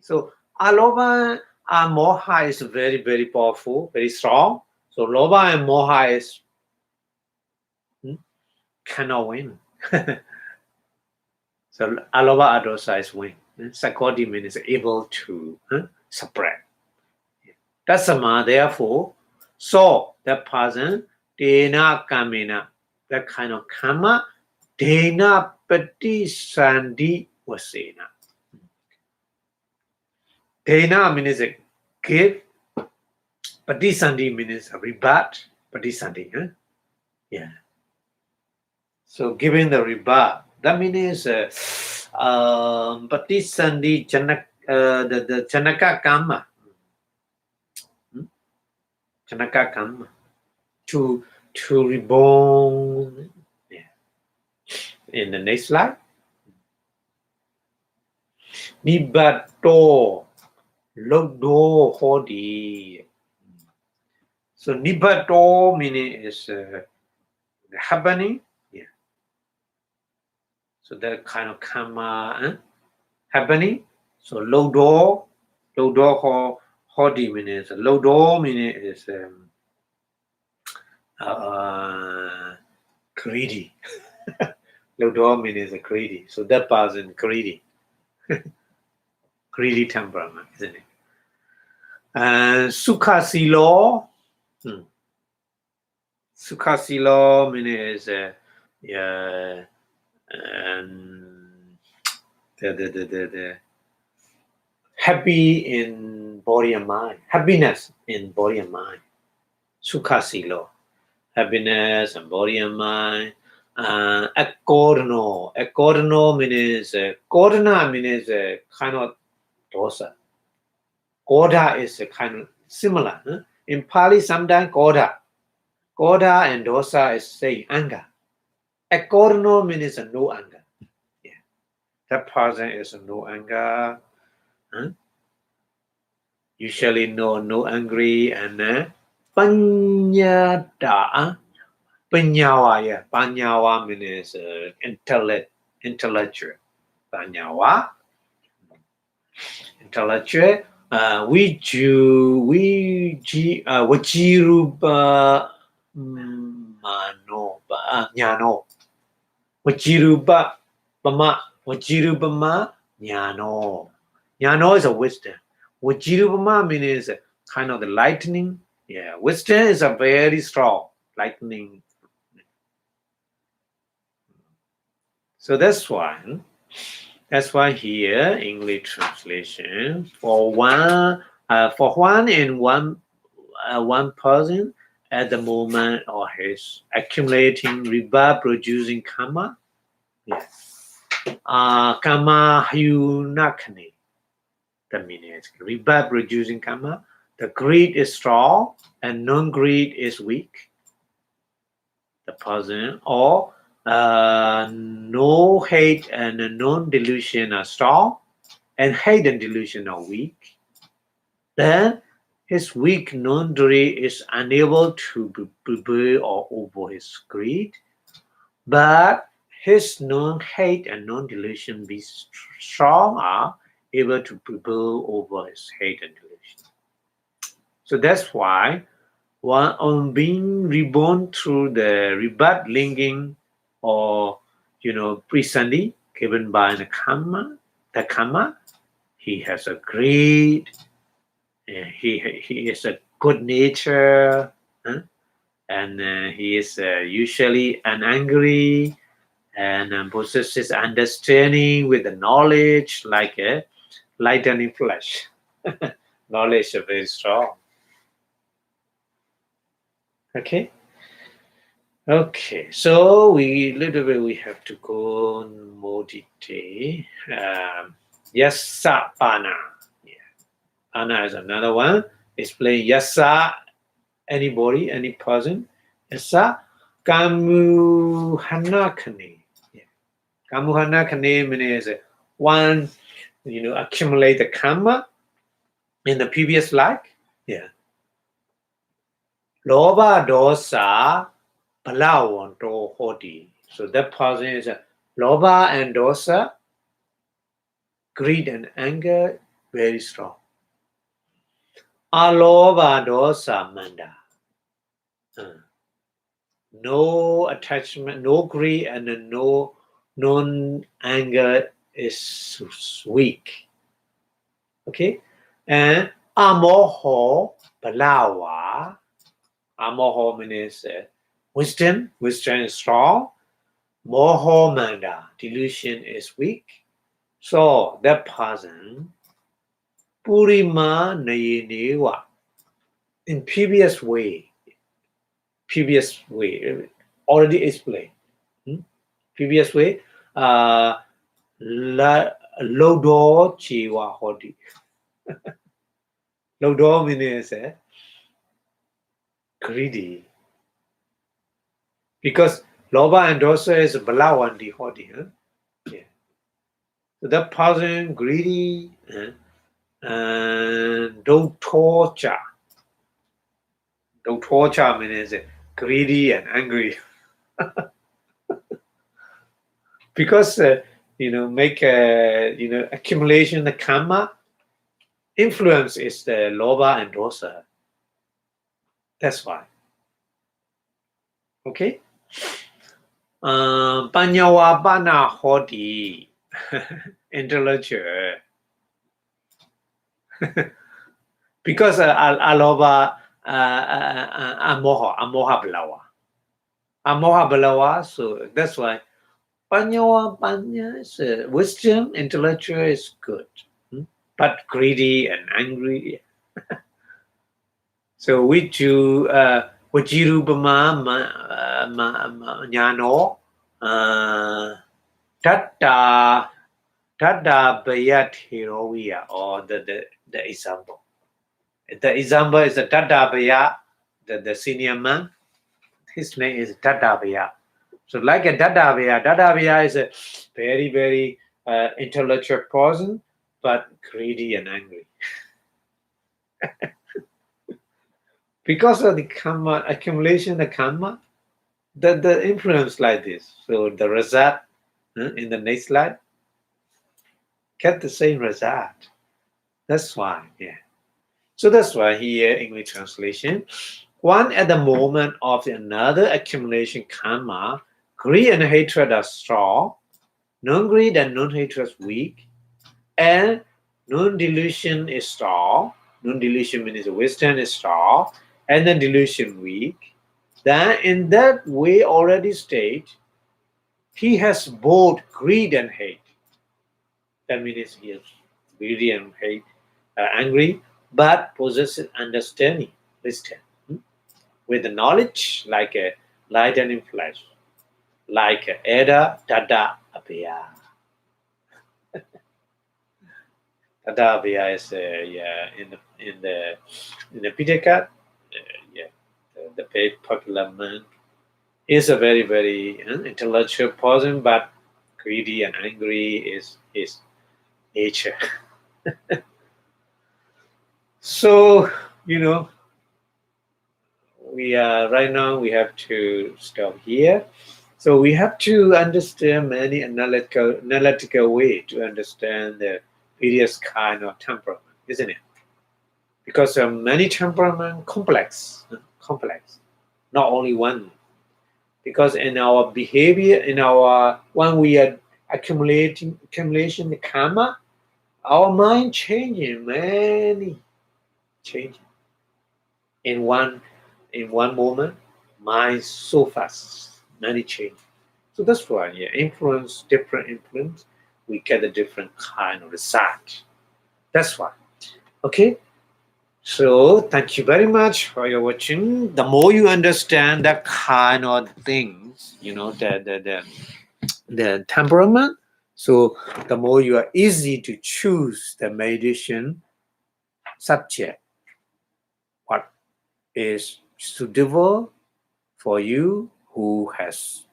So aloba and moha is very, very powerful, very strong. So loba and moha is cannot win. So aloba adosa is win. Sakodi means able to suppress. Tasama, therefore, saw that person, Dena Kamena, that kind of karma, Dena Pati Sandi Wasena. Dena means a give, Pati Sandi means a rebut, Pati Sandi, huh? Yeah. So giving the rebut, that means Pati Sandi the Chanaka Karma. Chanaka Karma. To reborn, yeah, in the next life. Nibato Lodo Hodi. So Nibato meaning is happening. Yeah. So that kind of karma happening. So Lodo Hodi meaning is Lodo meaning is greedy. Lodo means greedy. So that person greedy. Greedy temperament, isn't it? Sukhasilo. Sukhasilo means yeah, the happy in body and mind. Happiness in body and mind. Sukhasilo. Happiness and body and mind. Accordano. Accordano means Kordana means kind of dosa. Koda is a kind of similar. Huh? In Pali, sometimes Koda and dosa is saying anger. Accordano means no anger. Yeah. That person is no anger. Huh? Usually no angry and Panyada. Panyawa, yeah. Panyawa means intellectual. Panyawa. Intellectual. Wajiruba Mano Nyano. Wajiruba Wajirubama Nyano. Nyano is a wisdom. Wajirubama means kind of the lightning. Yeah, wisdom is a very strong lightning. So that's why here English translation for one and one person at the moment or his accumulating rebirth producing karma. Yes. Karma hunakane. That means rebirth producing karma. The greed is strong and non-greed is weak. The person or no hate and non-delusion are strong, and hate and delusion are weak. Then his weak non-greed is unable to prevail or over his greed, but his non-hate and non-delusion be strong are able to prevail over his hate and delusion. So that's why on being reborn through the rebirth linking or presandi given by the karma, he has a great, he is a good nature, and he is usually an angry and possesses understanding with the knowledge like a lightning flash. Knowledge is very strong. Okay, so we have to go more detail. Yasa Pana. Yeah. Pana is another one. Explain Yasa, anybody, any person. Yasa Kamuhanakane. Yeah. Kamuhanakane means one, accumulate the karma in the previous life. Yeah. Loba dosa balawanto hodi. So that person is loba and dosa, greed and anger, very strong. Aloba dosa manda. No attachment, no greed, and no non-anger is weak. Okay? And Amoho balawa. Amoho means wisdom. Wisdom is strong. Moho manda. Delusion is weak. So that person, Purima Nayinewa, in previous way, already explained. Previous way, Lodo Chiwa Hodi. Lodo means greedy. Because Loba and Dosa is Balawandi Hodi. Yeah. So that person greedy and don't torture. Don't torture means greedy and angry. Because make accumulation the karma influence is the loba and dosa. That's why. Okay. Panyawa bana hodi intellectual. Because aloba amoha balawa. So that's why Panya is wisdom, intellectual is good, but greedy and angry. So we do Vajirubama Nyano Tata Bayat Hiroia, or the example. The example is the Tata Bayat, the senior man. His name is Tata Bayat. So like a Dadavya is a very, very intellectual person, but greedy and angry. Because of the karma, accumulation, the karma, the influence like this. So the result in the next slide, get the same result. That's why, yeah. So that's why here, English translation, one at the moment of another accumulation karma, greed and hatred are strong, non-greed and non-hatred is weak, and non-delusion is strong. Non-delusion means wisdom is strong, and then delusion weak. Then in that way already state, he has both greed and hate. That means he is greedy and hate, angry, but possesses understanding, wisdom, with the knowledge like a light and in flesh, like Eda, Dada, Abhya. Dada is in the Pitaka, the very popular man. Is a very, very intellectual person, but greedy and angry is his nature. So we are right now. We have to stop here. So we have to understand many analytical way to understand the various kind of temperament, isn't it? Because many temperament complex, not only one. Because in our behavior, when we are accumulation the karma, our mind changing, many changing. In one moment, mind so fast, many change. So that's why, different influence, we get a different kind of result. That's why. Okay. So thank you very much for your watching. The more you understand that kind of things, the temperament, so the more you are easy to choose the meditation subject, what is suitable for you who has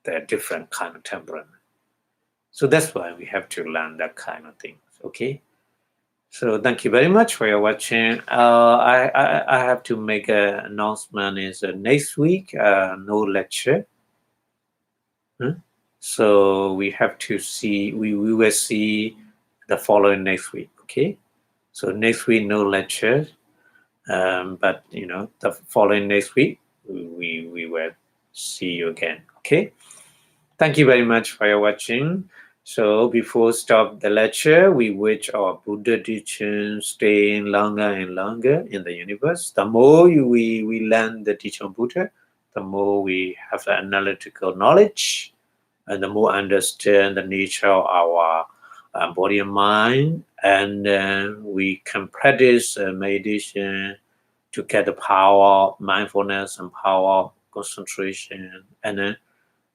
the different kind of temperament. So that's why we have to learn that kind of things. Okay. So thank you very much for your watching. I have to make an announcement. Is next week no lecture. So we have to see. We will see the following next week. Okay. So next week no lecture, but the following next week we will see you again. Okay. Thank you very much for your watching. So before stop the lecture, we wish our Buddha teaching staying longer and longer in the universe. The more we learn the teaching of Buddha, the more we have the analytical knowledge, and the more understand the nature of our body and mind, and we can practice meditation to get the power of mindfulness and power of concentration, and then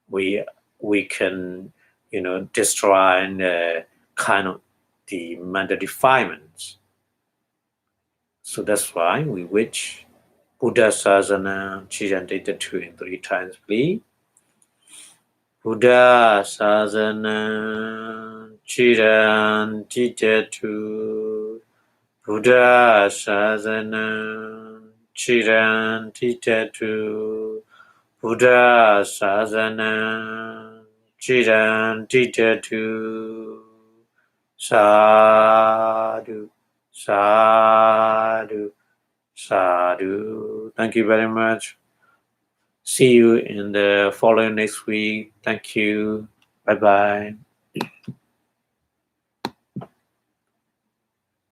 we can destroy the kind of the mental defilements. So that's why we wish Buddha Sasana chanted 2 and 3 times, please. Buddha Sasana chanted 2. Buddha Sasana chanted 2. Buddha Sasana chanted 2. Sadhu, sadhu, sadhu. Thank you very much. See you in the following next week. Thank you. Bye bye.